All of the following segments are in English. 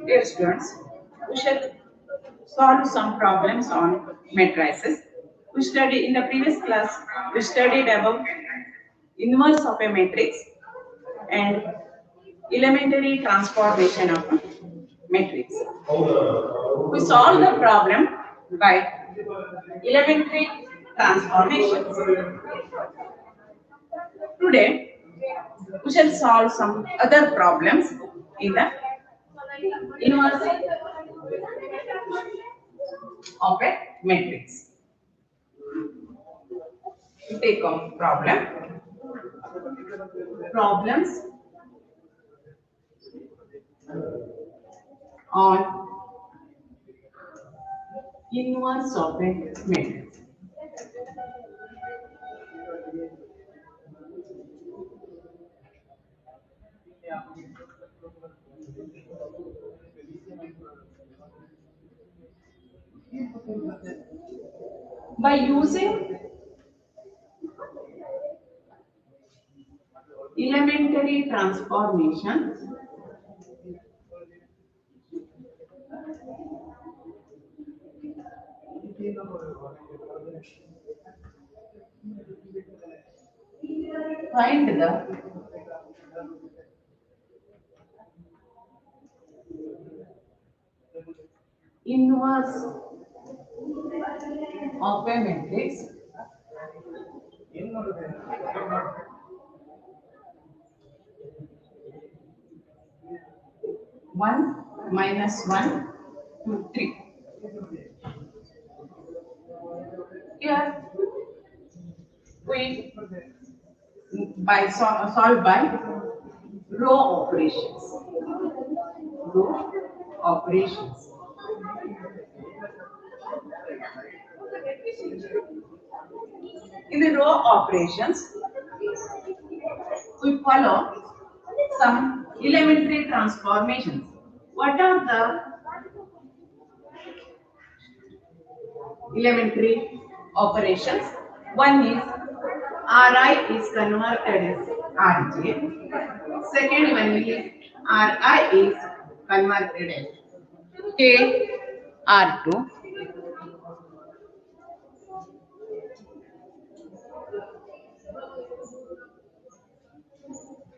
Dear students, we shall solve some problems on matrices. We studied in the previous class. We studied about inverse of a matrix and elementary transformation of a matrix. We solve the problem by elementary transformations. Today, we shall solve some other problems in the inverse of a matrix. We take up problems on inverse of a matrix. By using elementary transformations, find the inverse of a matrix one minus 1 to 3. Here we solve by row operations. Row operations. In the row operations, we follow some elementary transformations. What are the elementary operations? One is Ri is converted as Rj. Second one is Ri is converted as K R2.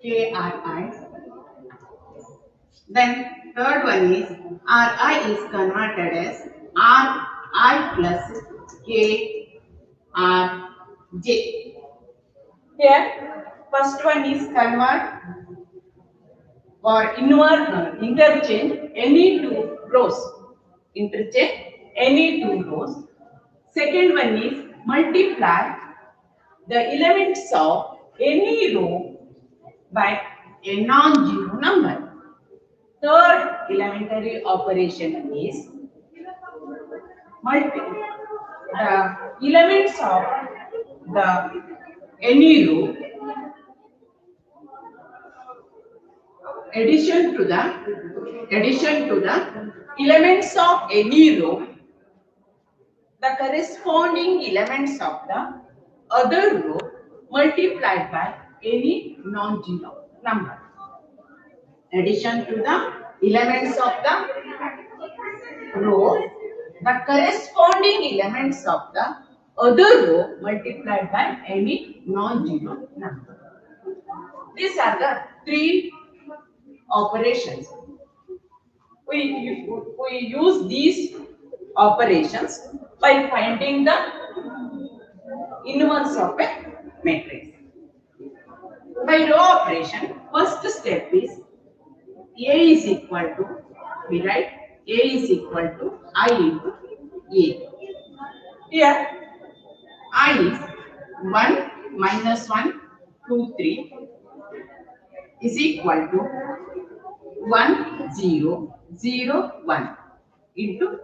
KRI. Then third one is Ri is converted as Ri plus KRJ. Here, first one is convert or interchange any two rows. Interchange any two rows. Second one is multiply the elements of any row by a non-zero number. Third elementary operation is multiply the elements of the any row addition to the elements of any row, the corresponding elements of the other row multiplied by any non-zero number. Addition to the elements of the row, the corresponding elements of the other row multiplied by any non-zero number. These are the three operations. We use these operations by finding the inverse of a matrix. By row operation, first step is A is equal to, we write A is equal to I into A. Here, I is 1 minus 1, 2, 3 is equal to 1, 0, 0, 1 into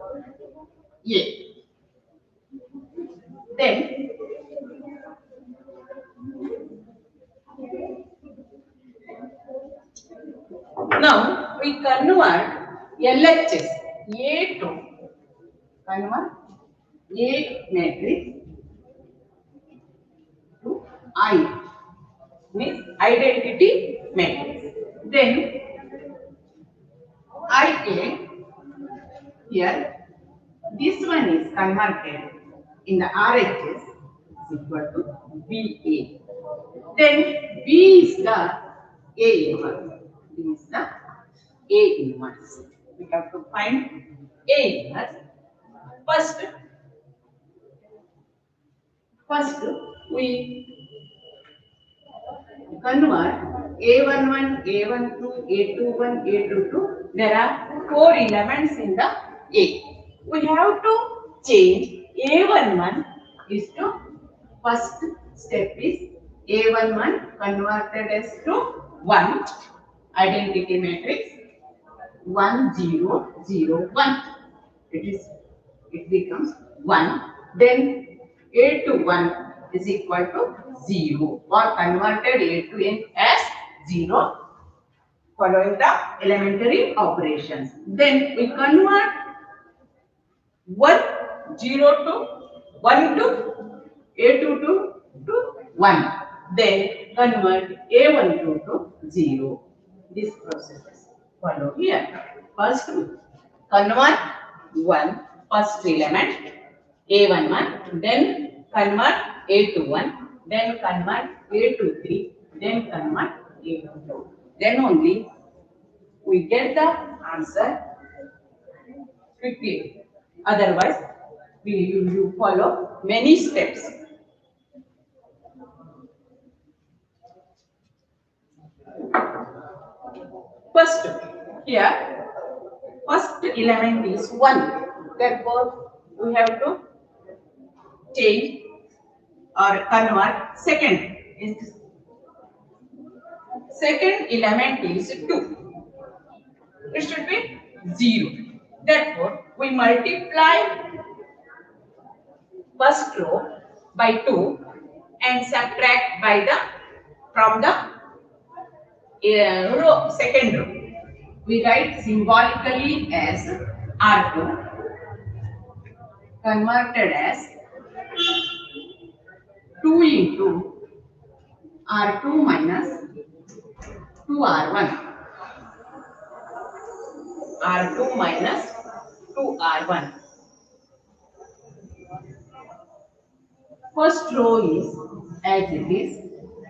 A. Then, Now we convert LHS A to convert A matrix to I, means identity matrix. Then IA here, this one is converted in the RHS is equal to BA. Then B is the A inverse. B is the A inverse. We have to find A inverse. First we convert A11, A12, A21, A22. There are 4 elements in the A. We have to change A11 is to first step is A11 converted as to 1 identity matrix 1 0 0 1. It becomes 1. Then A to 1 is equal to 0 or converted A to N as 0 following the elementary operations. Then we convert 1 0 to 1 to A2 to 1. Then convert A12 to 0. This process is followed here. First convert 1 first element A11, then convert A to 1, then convert A to 3, then convert A to 2. Then only we get the answer quickly. Otherwise, you follow many steps. First, here, first element is 1. Therefore, we have to change or convert second. Second element is 2. It should be 0. Therefore, we multiply first row by 2 and subtract by the from the second row. We write symbolically as R2 converted as 2 into R2 minus 2R1. R2 minus 2R1. First row is as it is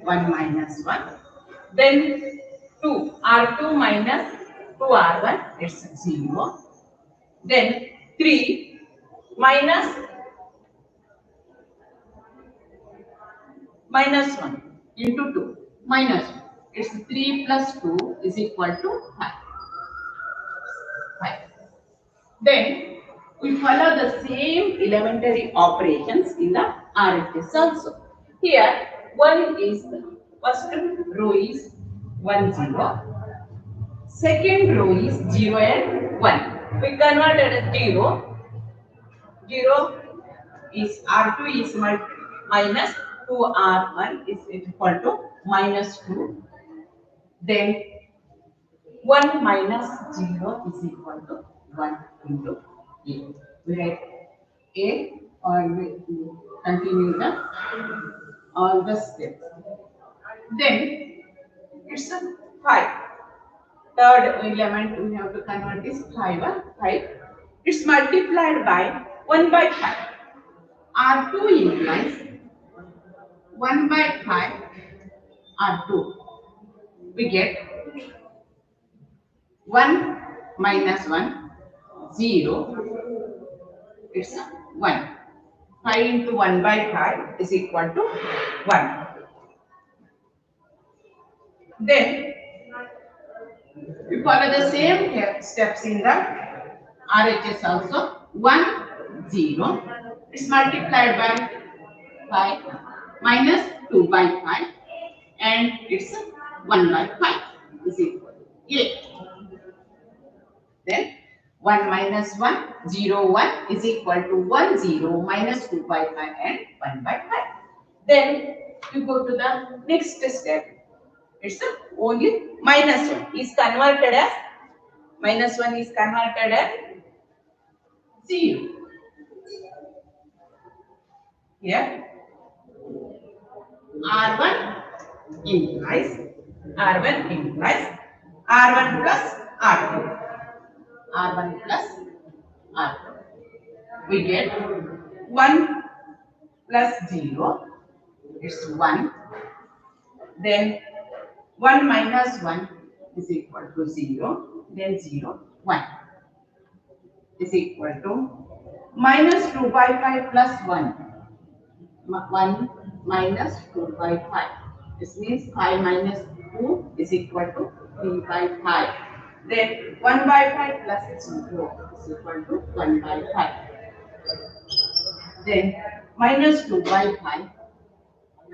1 minus 1. Then 2 R2 minus 2R1 it's 0. Then 3 minus 1 into 2 minus 1. It's 3 plus 2 is equal to 5. Then we follow the same elementary operations in the RHS also. Here 1 is the first row is 1 0. Second row is 0 and 1. We converted as 0. 0 is R2 is minus 2R1 is equal to minus 2. Then 1 minus 0 is equal to 1 into A. We write A or we continue all the steps. Then it's a 5. Third element we have to convert is 5. It's multiplied by 1 by 5. R2 implies 1 by 5 R2. We get 1 minus 1, 0. It's 1. 5 into 1 by 5 is equal to 1. Then we follow the same steps in the RHS also. 1, 0. It's multiplied by 5 minus 2 by 5 and it's 1 by 5 is equal to 8. Then 1 minus 1, 0, 1 is equal to 1, 0 minus 2 by 5 and 1 by 5. Then you go to the next step. It's only minus 1 is converted as minus 1 is converted as 0. Here R1 implies R1 implies R1 plus R2. R1 plus R2. We get 1 plus 0. It's 1. Then 1 minus 1 is equal to 0. Then 0, 1 is equal to minus 2 by 5 plus 1. 1 minus 2 by 5. This means 5 minus 2 is equal to 3 by 5. Then 1 by 5 plus 0 is equal to 1 by 5. Then minus 2 by 5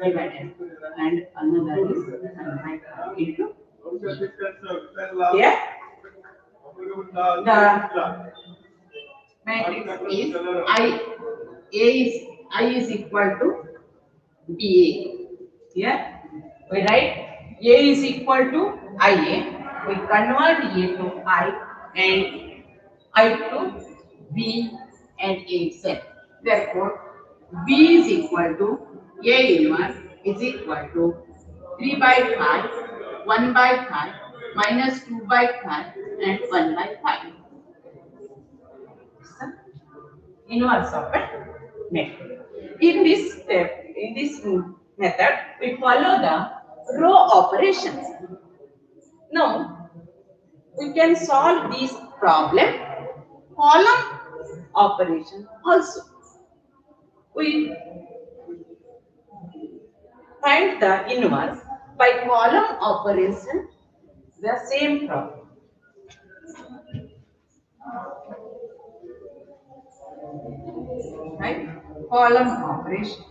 divided and another is 1 by 5 into here the matrix is I is equal to BA. Here we write A is equal to IA. We convert A to I and I to B and A itself. Therefore, B is equal to A inverse is equal to 3 by 5, 1 by 5, minus 2 by 5 and 1 by 5. So, inverse of a matrix. In this step, in this method, we follow the row operations. Now, we can solve this problem column operation also. We find the inverse by column operation, the same problem. Right? Column operation.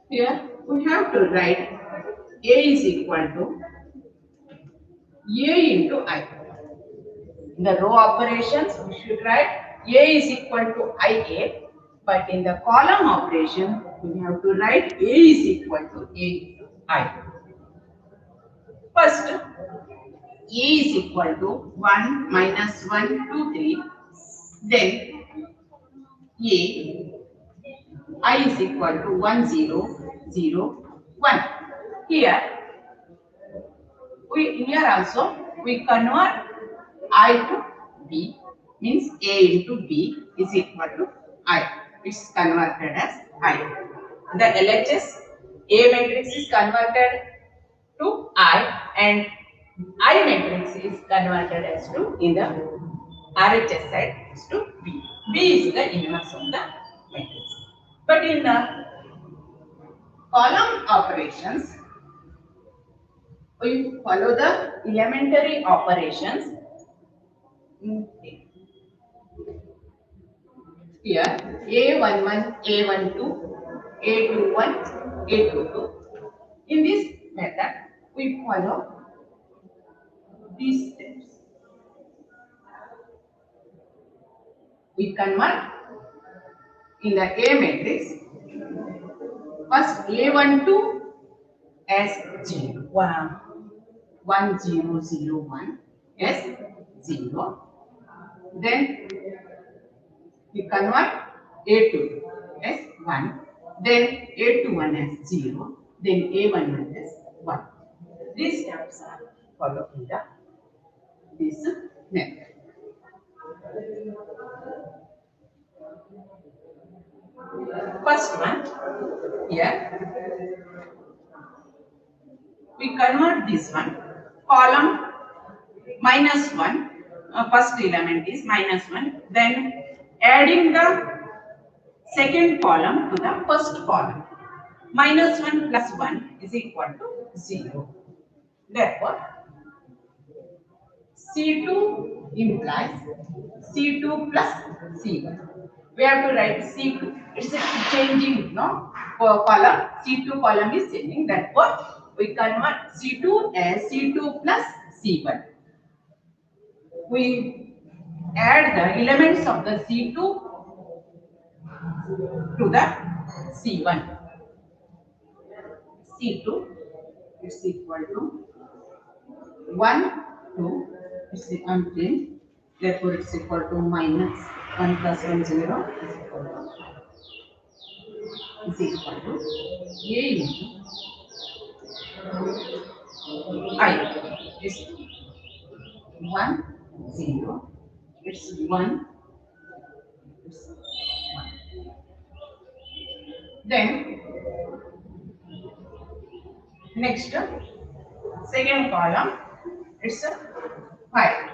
Here we have to write A is equal to A into I. In the row operations, we should write A is equal to IA, but in the column operation, we have to write A is equal to A into I. First, A is equal to 1 minus 1, 2, 3. Then I is equal to 1, 0, 0, 1. Here also we convert I to B, means A into B is equal to I. It's converted as I. The LHS A matrix is converted to I and I matrix is converted as to in the RHS side is to B. B is the inverse of the matrix. But in the column operations, we follow the elementary operations. Here A11, A12, A21, A22. In this method, we follow these steps. We convert in the A matrix first A12 as 0, 1, 0, 0, 1 as 0. Then we convert A2 as 1. Then A21 as 0. Then A11 as 1. These steps are followed in this method. First one, here we convert this one, column minus 1, first element is minus 1, then adding the second column to the first column. Minus 1 plus 1 is equal to 0. Therefore, C2 implies C2 plus C1. We have to write C2. It's a changing, no? Column. C2 column is changing. Therefore, we convert C2 as C2 plus C1. We add the elements of the C2 to the C1. C2 is equal to 1, 2, it's the unchanged, therefore it's equal to minus 1 plus 1 0 is equal to A into I is 1, 0, it's 1, it's 1. Then next second column, it's a 5.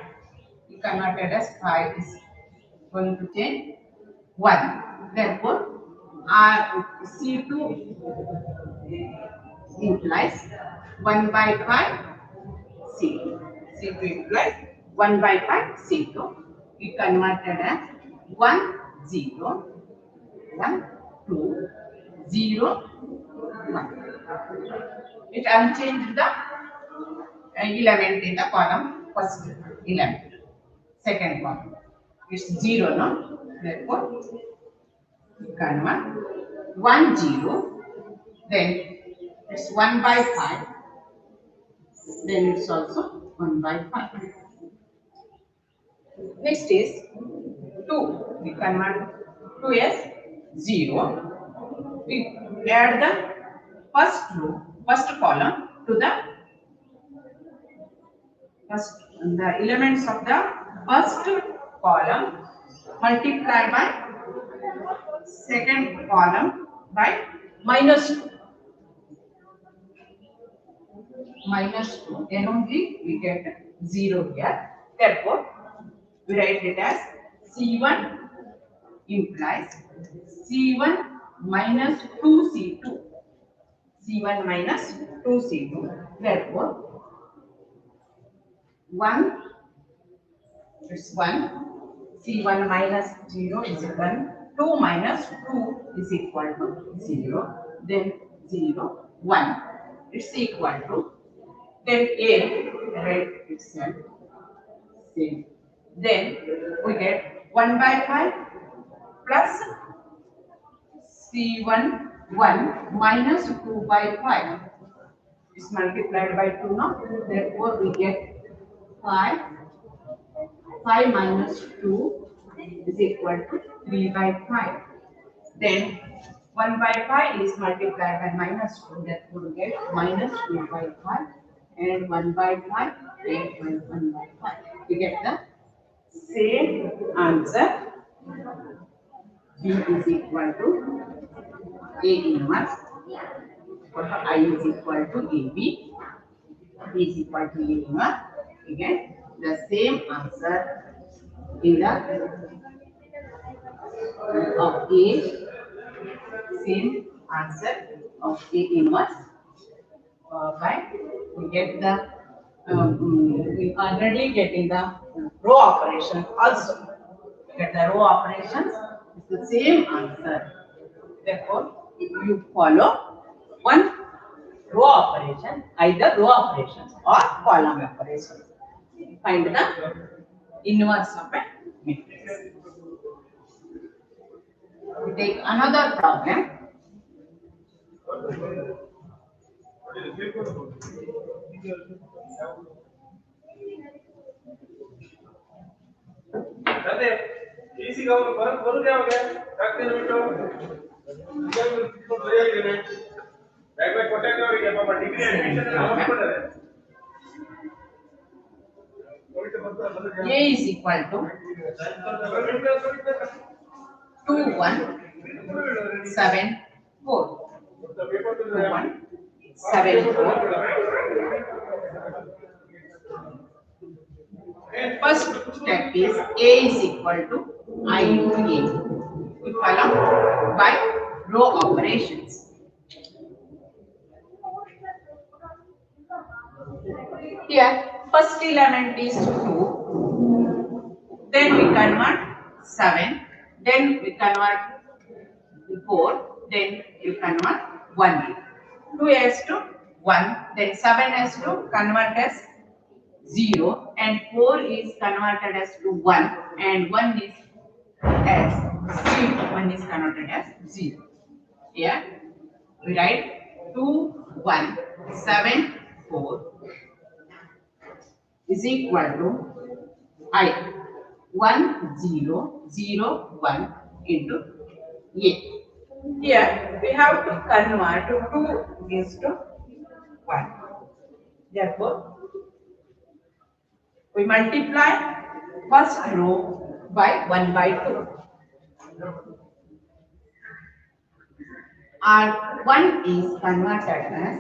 You converted as 5 is going to change 1. Therefore, our C2 implies 1 by 5 C2. C2 implies 1 by 5 C2. We converted as 1, 0, 1, 2, 0, 1. It unchanged the element in the column first element. Second column. It's 0 now. Therefore, we convert 1, 0. Then it's 1 by 5. Then it's also 1 by 5. Next is 2. We convert 2 as 0. We add the first row, first column to the elements of the first column multiplied by second column by minus 2. Minus 2. Then only we get 0 here. Therefore, we write it as C1 implies C1 minus 2C2. C1 minus 2C2. Therefore, 1 is 1. C1 minus 0 is 1. 2 minus 2 is equal to 0. Then 0, 1. It's equal to. Then A, write itself. Same. Then we get 1 by 5 plus C1 1 minus 2 by 5 is multiplied by 2 now. Therefore, we get 5. 5 minus 2 is equal to 3 by 5. Then 1 by 5 is multiplied by minus 2. Therefore, we get minus 2 by 5 and 1 by 5 and 1 by 5. We get the same answer. B is equal to A inverse. I is equal to AB. B is equal to A inverse. Again, the same answer in the of A. Same answer of A inverse. By we get the we already getting the row operation also. Get the row operations. It's the same answer. Therefore, if you follow one row operation, either row operations or column operations, find the inverse of a matrix. We take another problem. easy go ಬರು ಯಾವಾಗ ಆಗ್ತೇನೆ ಬಿಟ್ಟು ಈಗ ಬರೆಯಾಗಿದೆ back back ಕೊಟ್ಟಾಗ ಅವರಿಗೆ ಪಾಪ degree admission ಮಾಡ್ತಾರೆ A is equal to 2 1 7 4. 2 1 7 4. First step is A is equal to I into A. We follow by row operations. Here, first element is 2, then we convert 7, then we convert 4, then we convert 1. 2 as to 1, then 7 as to convert as 0, and 4 is converted as to 1, and 1 is as 0. 1 is converted as 0. Here we write 2 1, 7, 4 is equal to I 1, 0, 0, 1 into A. Here we have to convert 2 is to 1. Therefore, we multiply first row by 1 by 2. R1 is converted as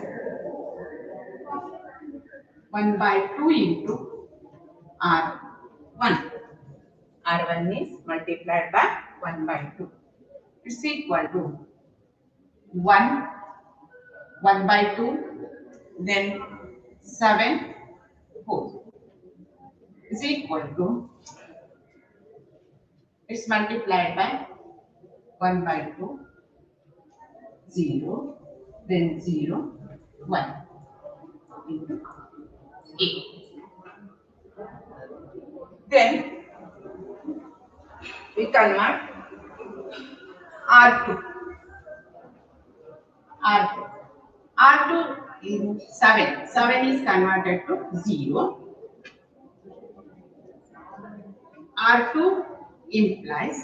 1 by 2 into R1. R1 is multiplied by 1 by 2. It's equal to 1, 1 by 2, then 7, 4 is equal to, it's multiplied by 1 by 2, 0, then 0, 1 into 8. Then we convert R2. R2. R2 in 7. 7 is converted to 0. R2 implies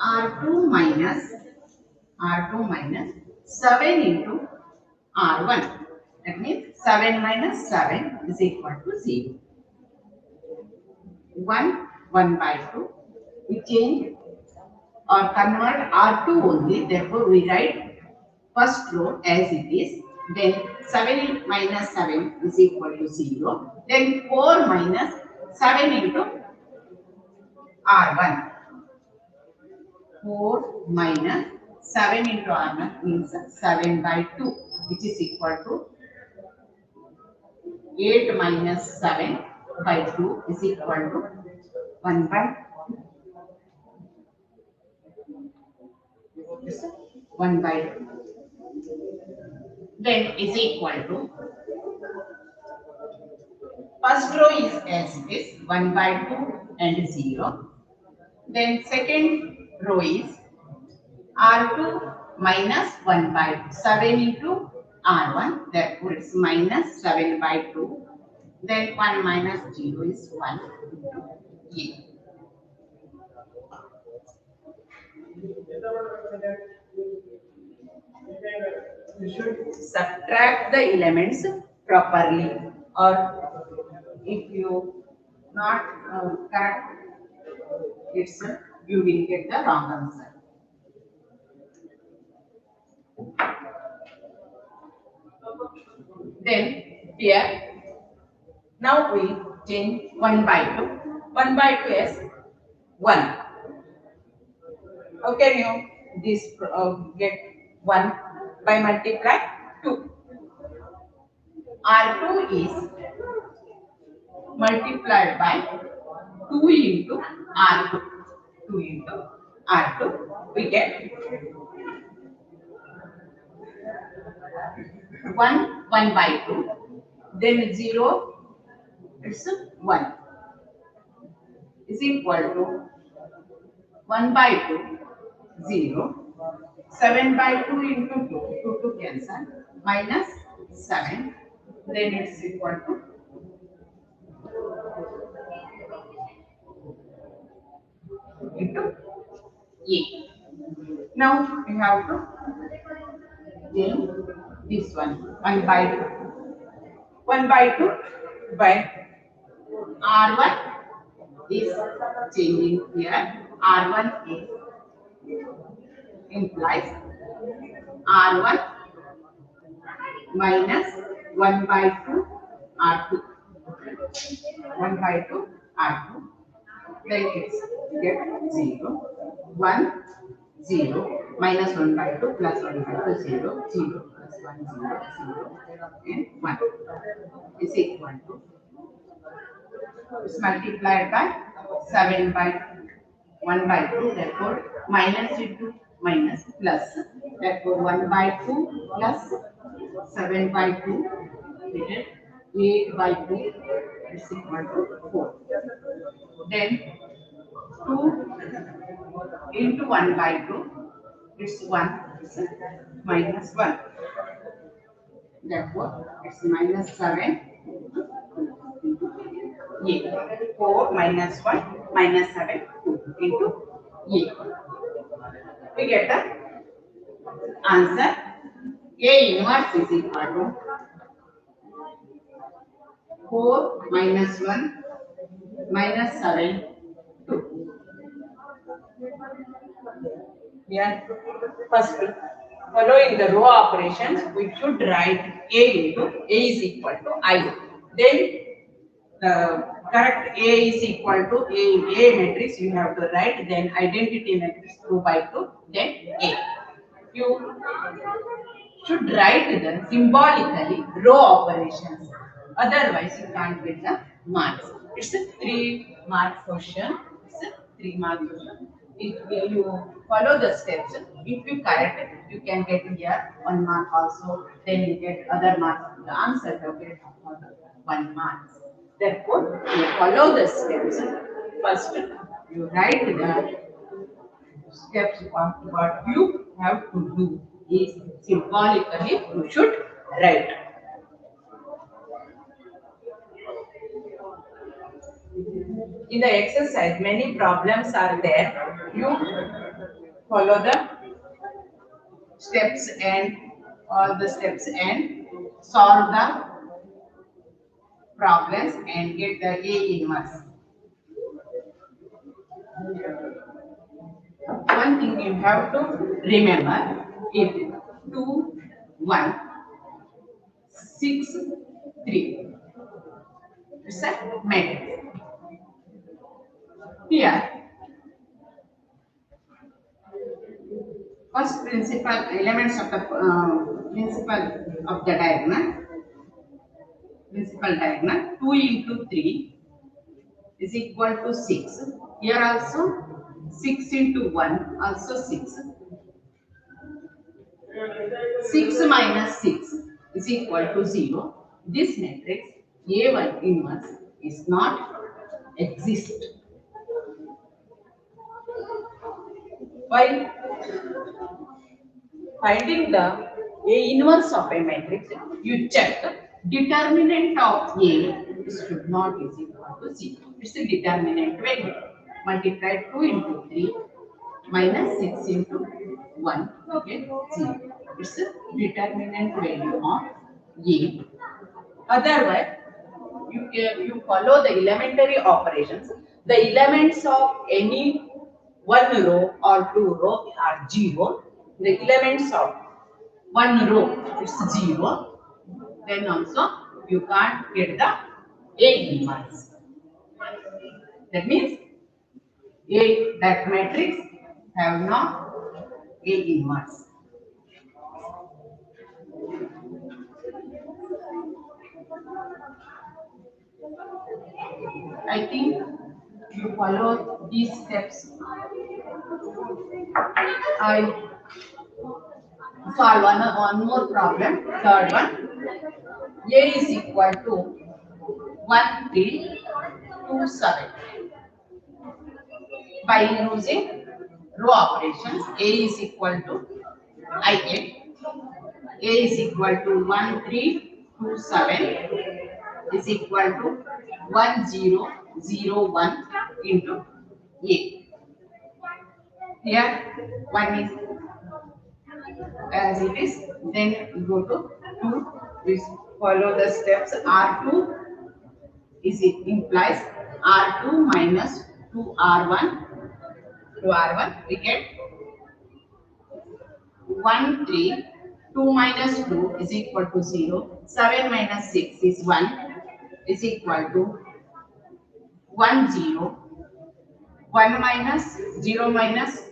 R2 minus 7 into R1. That means 7 minus 7 is equal to 0. 1 by 2. We change or convert R2 only. Therefore, we write first row as it is. Then 7 minus 7 is equal to 0. Then 4 minus 7 into R1. 4 minus 7 into R1 means 7 by 2, which is equal to 8 minus 7 by 2 is equal to 1 by 1 by 2. Then is equal to, first row is as it is, 1 by 2 and 0. Then second row is R2 minus 1 by 7 into R1. Therefore, it's minus 7 by 2. Then 1 minus 0 is 1 into A. You should subtract the elements properly, or if you not correct, it's you will get the wrong answer. Then here, now we change 1 by 2. 1 by 2 is 1. How can you this get 1 by multiply 2? R2 is multiplied by 2 into R2. 2 into R2. We get 1 by 2. Then 0, it's 1 is equal to 1 by 2, 0. 7 by 2 into 2 to cancel, minus 7. Then it's equal to into A. Now we have to change this 1 by 2. 1 by 2 by R1 is changing here. R1 is implies R1 minus 1 by 2 R2. 1 by 2 R2. Then it's get 0. 1, 0. Minus 1 by 2 plus 1 by 2, 0. 0 plus 1, 0, 0. And 1 is equal to, it's multiplied by 7 by 1 by 2. Therefore, minus into minus plus. Therefore, 1 by 2 plus 7 by 2. We get 8 by 2 is equal to 4. Then 2 into 1 by 2, it's 1. It's minus 1. Therefore, it's minus 7 A. 4 minus 1 minus 7 2 into A. We get the answer. A inverse is equal to 4 minus 1 minus 7 2. Yeah. First, following the row operations, we should write A into A is equal to I. Then the correct A is equal to A matrix you have to write, then identity matrix 2 by 2, then A. You should write them symbolically row operations. Otherwise, you can't get the marks. It's a 3 mark question. It's a 3 mark question. If you follow the steps, if you correct it, you can get here 1 mark also. Then you get other marks. The answer will get 1 mark. Therefore, you follow the steps. First, you write the steps what you have to do is symbolically you should write. In the exercise, many problems are there. You follow the steps and all the steps and solve the problems and get the A inverse. One thing you have to remember is 2, 1, 6, 3. It's a matrix. Here, first principal elements of the principal of the diagonal. Principal diagonal 2 into 3 is equal to 6. Here also 6 into 1 also 6. 6 minus 6 is equal to 0. This matrix A1 inverse is not exist. While finding the A inverse of a matrix, you check determinant of A should not is equal to 0. It's a determinant value. Multiply 2 into 3 minus 6 into 1, you get 0. It's a determinant value of A. Otherwise, you follow the elementary operations. The elements of any one row or two row are 0. The elements of one row is 0. Then also you can't get the A inverse. That means that matrix have not A inverse. I think you follow these steps. I solve one more problem. Third one. A is equal to 1327. By using row operations, A is equal to I8. A is equal to 1327 is equal to 1001 into A. Here 1 is as it is, then go to 2, we follow the steps. R2 is it implies R2 minus 2R1 we get 1 3. 2 minus 2 is equal to 0. 7 minus 6 is 1 is equal to 1 0. 1 minus 0 minus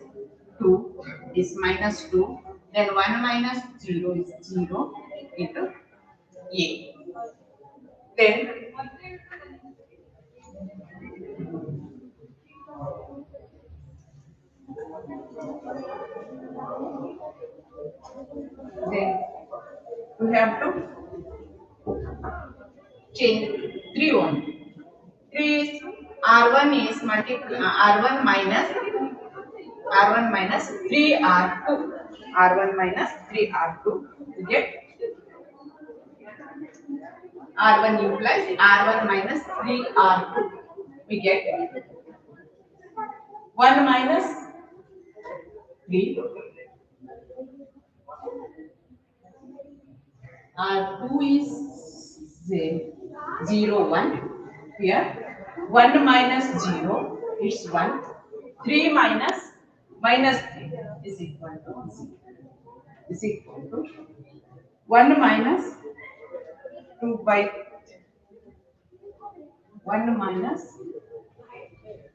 2 is minus 2. Then 1 minus 0 is 0 into A. Then we have to change 3 only. 3 is R1 is R1 minus 3R2. R1 minus 3R2. You get R1 implies R1 minus 3R2. We get 1 minus 3. R2 is 0, 1. Here 1 minus 0 is 1. 3 minus 3 is equal to 0. Is equal to 1 minus 2 by 1 minus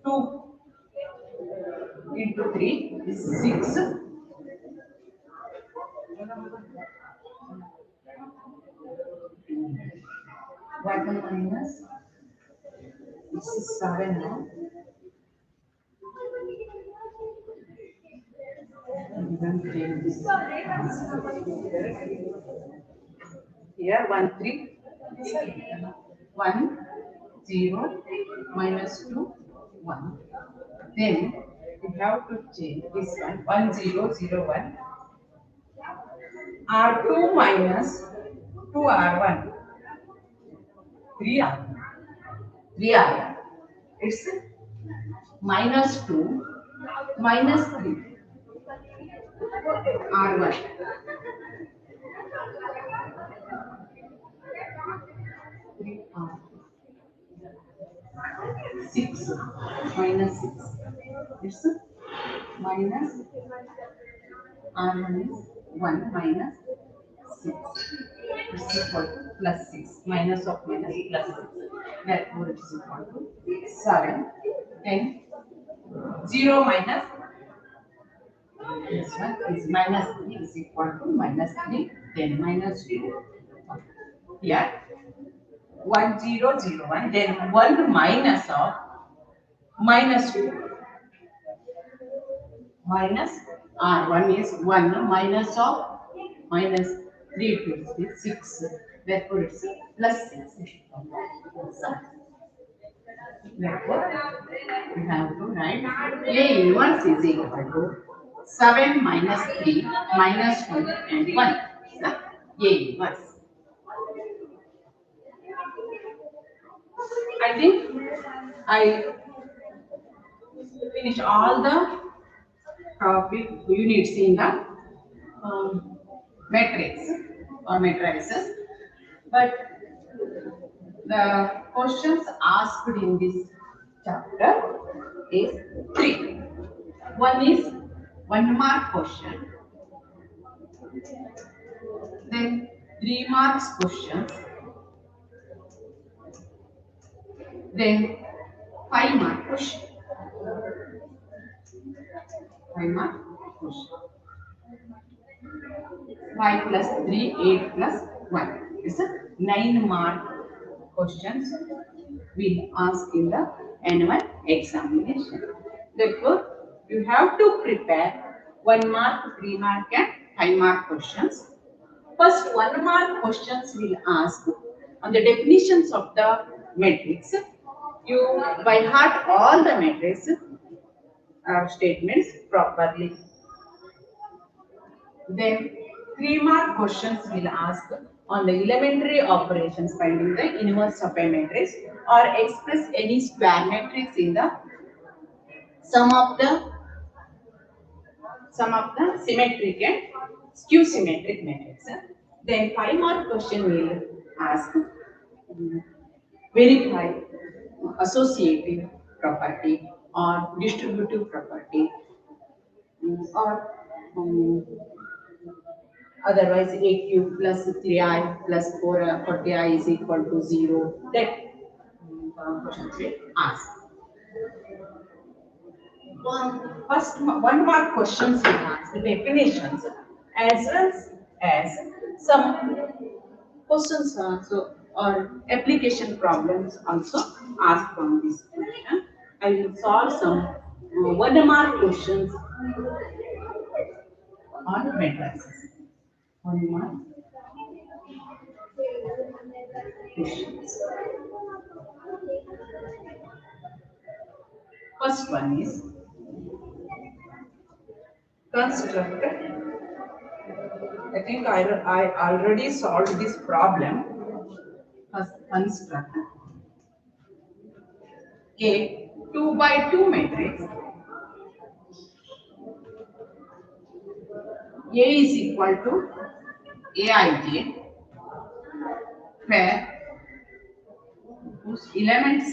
2 into 3 is 6. 1 minus this is 7 now. And then take this. Here 1 3 1 0 minus 2 1. Then we have to change this one 1 0 0 1. R2 minus 2 R1 3 R1 3 R1. It's minus 2 minus 3 R1 3 R 6 minus 6. It's minus R1 is 1 minus 6. It's equal to plus 6. Minus of minus plus 6. Therefore, it is equal to 7. Then 0 minus this one is minus 3 is equal to minus 3. Then minus 2. Here 1 0 0 1. Then 1 minus of minus 2. Minus R1 is 1 minus of minus 3 to 6. Therefore, it's plus 6. Therefore, we have to write A inverse is equal to 7 minus 3 minus 2 and 1. A inverse. I think I finish all the topic units in the matrix or matrices, but the questions asked in this chapter is 3. One is 1 mark question, then 3 marks questions, then 5 mark question. 5 mark question. 5 plus 3, 8 plus 1. It's a 9 mark questions we ask in the annual examination. Therefore, you have to prepare 1 mark, 3 mark and 5 mark questions. First 1 mark questions will ask on the definitions of the matrix. You by heart all the matrix statements properly. Then 3 mark questions will ask on the elementary operations finding the inverse of a matrix or express any square matrix in the sum of the symmetric and skew symmetric matrix. Then 5 mark question will ask verify associative property or distributive property or otherwise a cube plus 3i plus 40i is equal to 0. That questions will ask. First 1 mark questions will ask the definitions as well as some questions also or application problems also asked from this question. I will solve some 1 mark questions on matrices. 1 mark questions. First one is construct I think I already solved this problem. First construct a 2 by 2 matrix. A is equal to Aij, where whose elements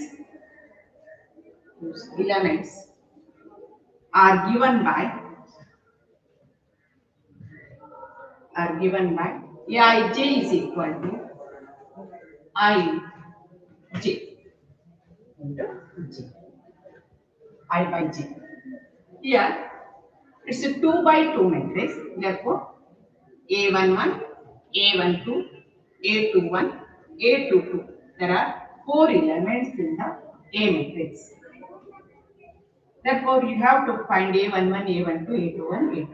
are given by Aij is equal to Ij into J. I by J. Here it's a 2 by 2 matrix. Therefore, A11, A12, A21, A22. There are 4 elements in the A matrix. Therefore, you have to find A11, A12, A21, A2.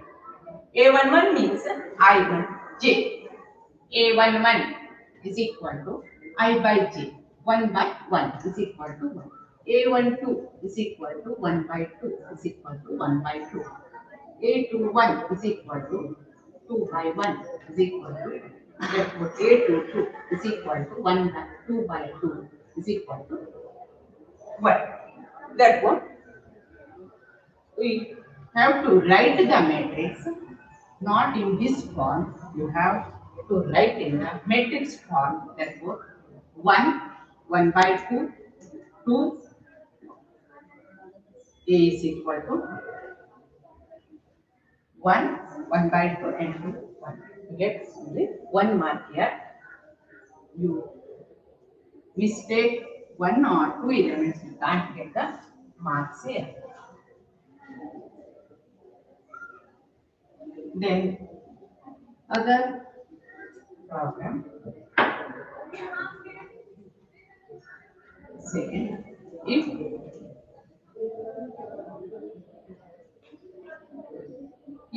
A11 means I1 J. A11 is equal to I by J. 1 by 1 is equal to 1. A12 is equal to 1 by 2 is equal to 1 by 2. A21 is equal to 2 by 1 is equal to, therefore A22 is equal to 1 by 2 by 2 is equal to 1. Therefore, we have to write the matrix not in this form. You have to write in the matrix form. Therefore, 1, 1 by 2, 2, A is equal to 1, 1 by 2 and 2, 1. You get only 1 mark here. You mistake 1 or 2 elements, you can't get the marks here. Then other problem. Second, if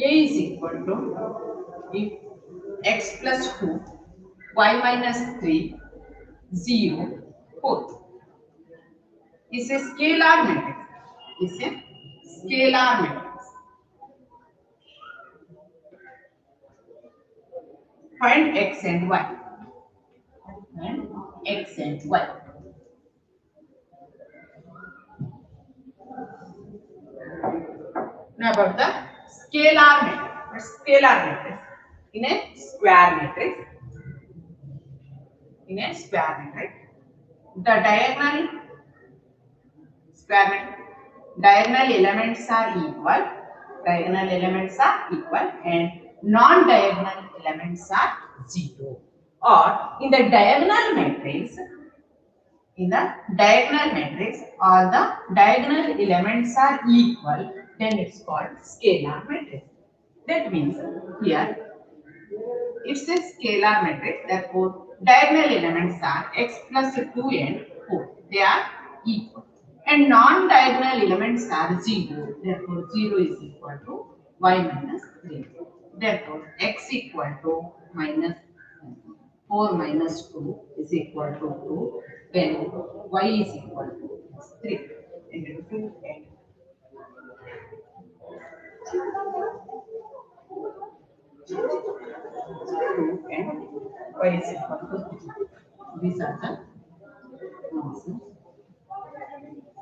A is equal to, if x plus 2, y minus 3, 0, 4 is a scalar matrix. Is a scalar matrix. Find x and y. Find x and y. Now about the scalar matrix. Scalar matrix in a square matrix. In a square matrix, the diagonal elements are equal. Diagonal elements are equal and non-diagonal elements are 0. Or in the diagonal matrix, all the diagonal elements are equal, then it's called scalar matrix. That means here it's a scalar matrix. Therefore, diagonal elements are x plus 2 and 4. They are equal. And non-diagonal elements are 0. Therefore, 0 is equal to y minus 3. Therefore, x equal to minus 4 minus 2 is equal to 2. Then y is equal to 3. Into 2 and 2 and y is equal to 3. These are the answers.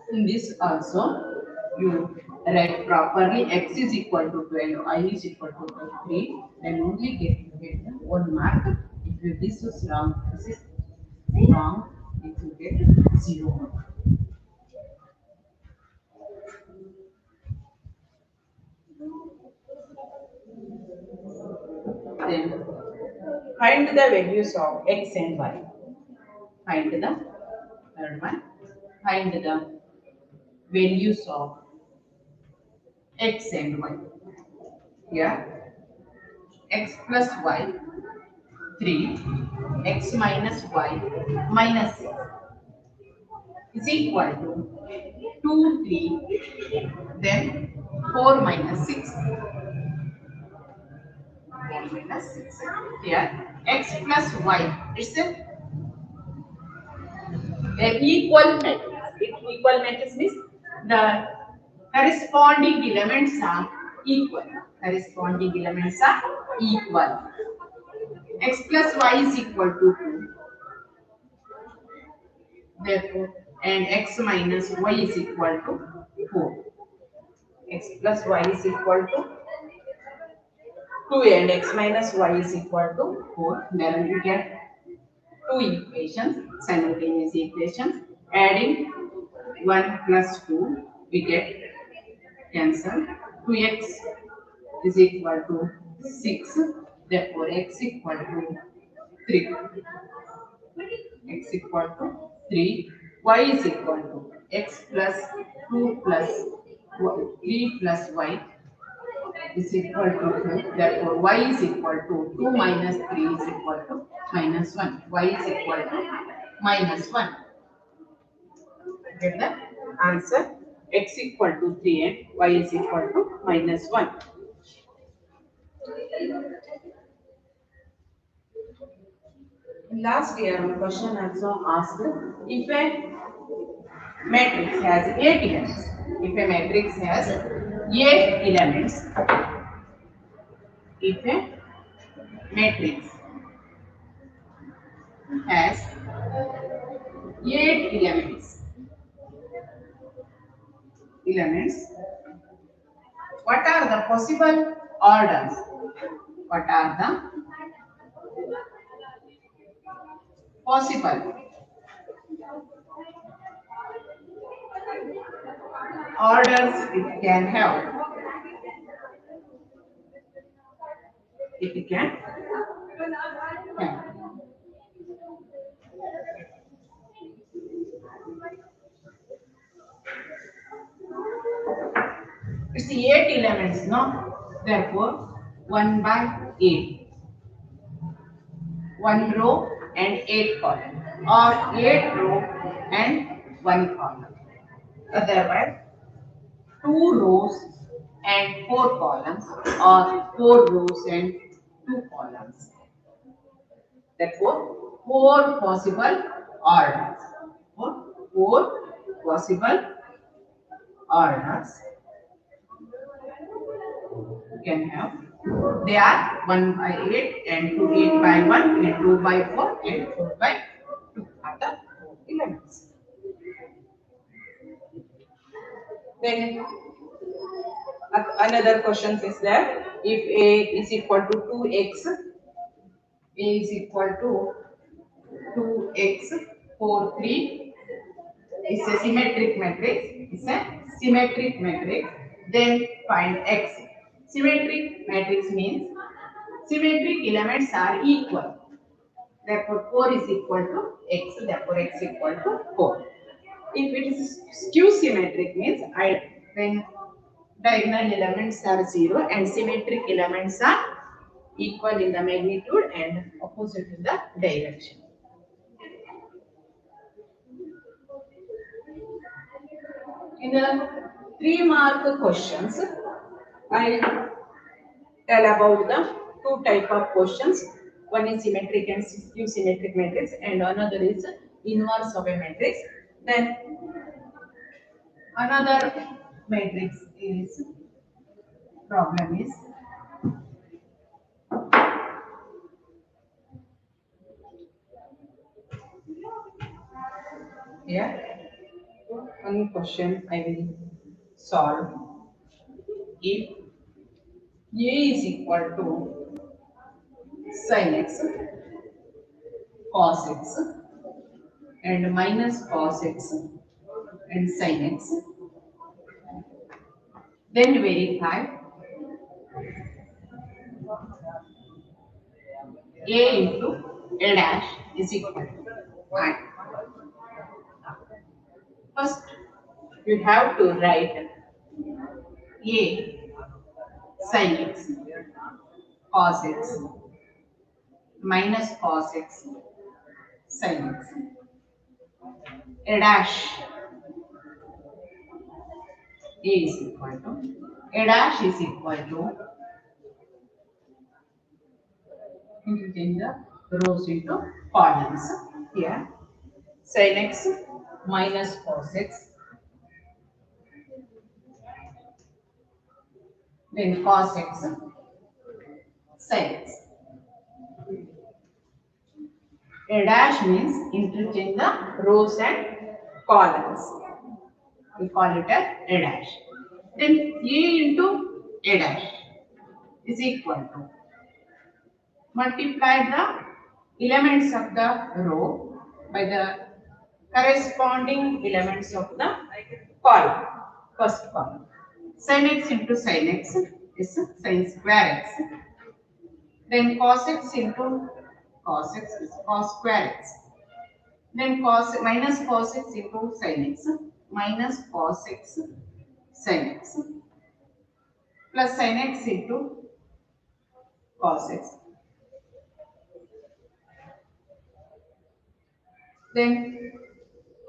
In this also, you write properly x is equal to 12, I is equal to 3, then only get the 1 mark. If this is wrong, this is wrong, it will get 0 mark. Then find the values of x and y. Find the third one. Find the values of x and y. Here, x plus y 3, x minus y minus 6 is equal to 2, 3, then 4 minus 6. 4 minus 6. Here, x plus y, it's a equal matrix. Equal matrix means the corresponding elements are equal. Corresponding elements are equal. x plus y is equal to 2. Therefore, and x minus y is equal to 4. X plus y is equal to 2 and x minus y is equal to 4. Then we get two equations, simultaneous equations. Adding 1 plus 2, we get cancel. 2x is equal to 6. Therefore, x equal to 3. X equal to 3. Y is equal to x plus 2 plus 3 plus y is equal to 2. Therefore, y is equal to 2 minus 3 is equal to minus 1. Y is equal to minus 1. Get the answer? X equal to 3 and y is equal to minus 1. Last year, one question also asked if a matrix has 8 elements. If a matrix has 8 elements, if a matrix has 8 elements, what are the possible orders? What are the possible orders it can have? It can have. It's 8 elements, no? Therefore, 1 by 8. 1 row and 8 column, or 8 row and 1 column. Otherwise, 2 rows and 4 columns, or 4 rows and 2 columns. Therefore, 4 possible orders. 4 possible orders you can have. They are 1 by 8 and 2 8 by 1 and 2 by 4 and 4 by 2 are the elements. Then another question is there, if A is equal to 2x, A is equal to 2x 4 3 is a symmetric matrix. It's a symmetric matrix. Then find x. Symmetric matrix means symmetric elements are equal. Therefore, 4 is equal to x. Therefore, x equal to 4. If it is skew symmetric means when diagonal elements are 0 and symmetric elements are equal in the magnitude and opposite in the direction. In the 3-mark questions, I tell about the two type of questions. One is symmetric and skew symmetric matrix, and another is inverse of a matrix. Then another matrix is problem is here. One question I will solve. If A is equal to sin x, cos x, and minus cos x and sin x, then verify A into A dash is equal to I. First, you have to write A sin x, cos x, minus cos x, sin x. A dash A is equal to A dash is equal to, you change the rows into columns. Here sin x minus cos x, then cos x, sin x. A dash means interchange the rows and columns. We call it as A dash. Then A into A dash is equal to multiply the elements of the row by the corresponding elements of the column. First column. Sin x into sin x is sin square x. Then cos x into cos x is cos square x. Then cos minus cos x into sin x minus cos x sin x plus sin x into cos x. Then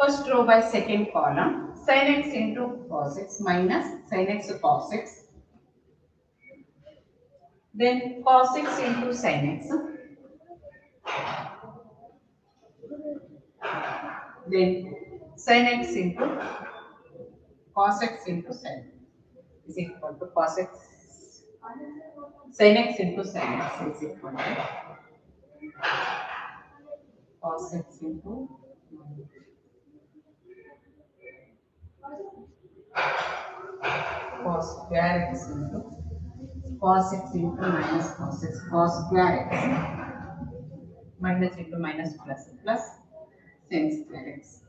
first row by second column sin x into cos x minus sin x cos x. Then cos x into sin x. Then sin x into cos x into sin is equal to cos x. Sin x into sin x is equal to cos x into cos square x into cos x into minus cos x cos square x minus into minus plus sin square x.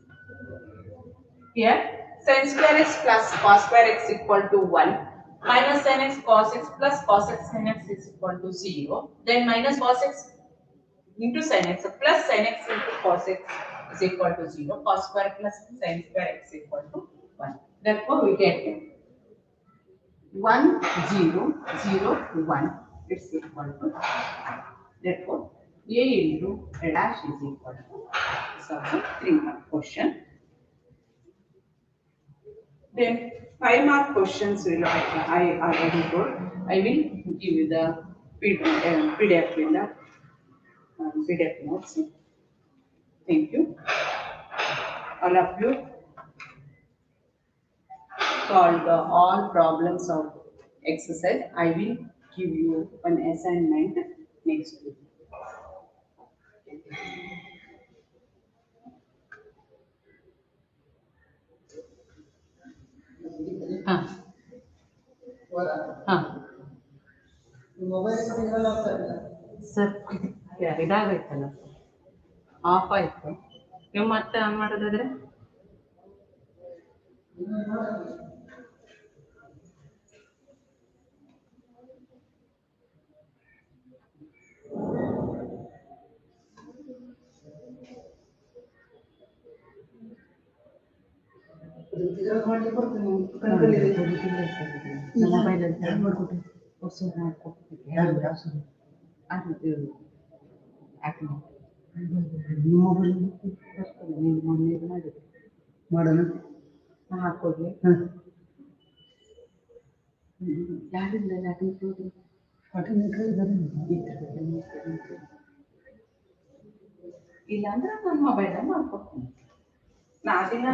Here sin square x plus cos square x equal to 1 minus sin x cos x plus cos x sin x is equal to 0. Then minus cos x into sin x plus sin x into cos x is equal to 0. Cos square plus sin square x equal to 1. Therefore, we get 1, 0, 0, 1. It's equal to 5. Therefore, A into A dash is equal to also 3-mark question. Then 5-mark questions will I already told. I will give you the PDF with the PDF notes. Thank you. All of you solve all problems of exercise. I will give you an assignment next week. Sir ಇದಾಗೈತಲ್ಲ off ಆಯ್ತು ನೀವು ಮತ್ತೆ on ಮಾಡೋದಾದ್ರೆ ಮಾಡೋಣ ಹಾಕೊಡ್ಲಿ ಯಾರಿಂದ ಇಲ್ಲ ಅಂದ್ರೆ ನನ್ನ ಮೊಬೈಲ್ ಮಾಡ್ಕೊಡ್ತೀನಿ ನಾ ದಿನ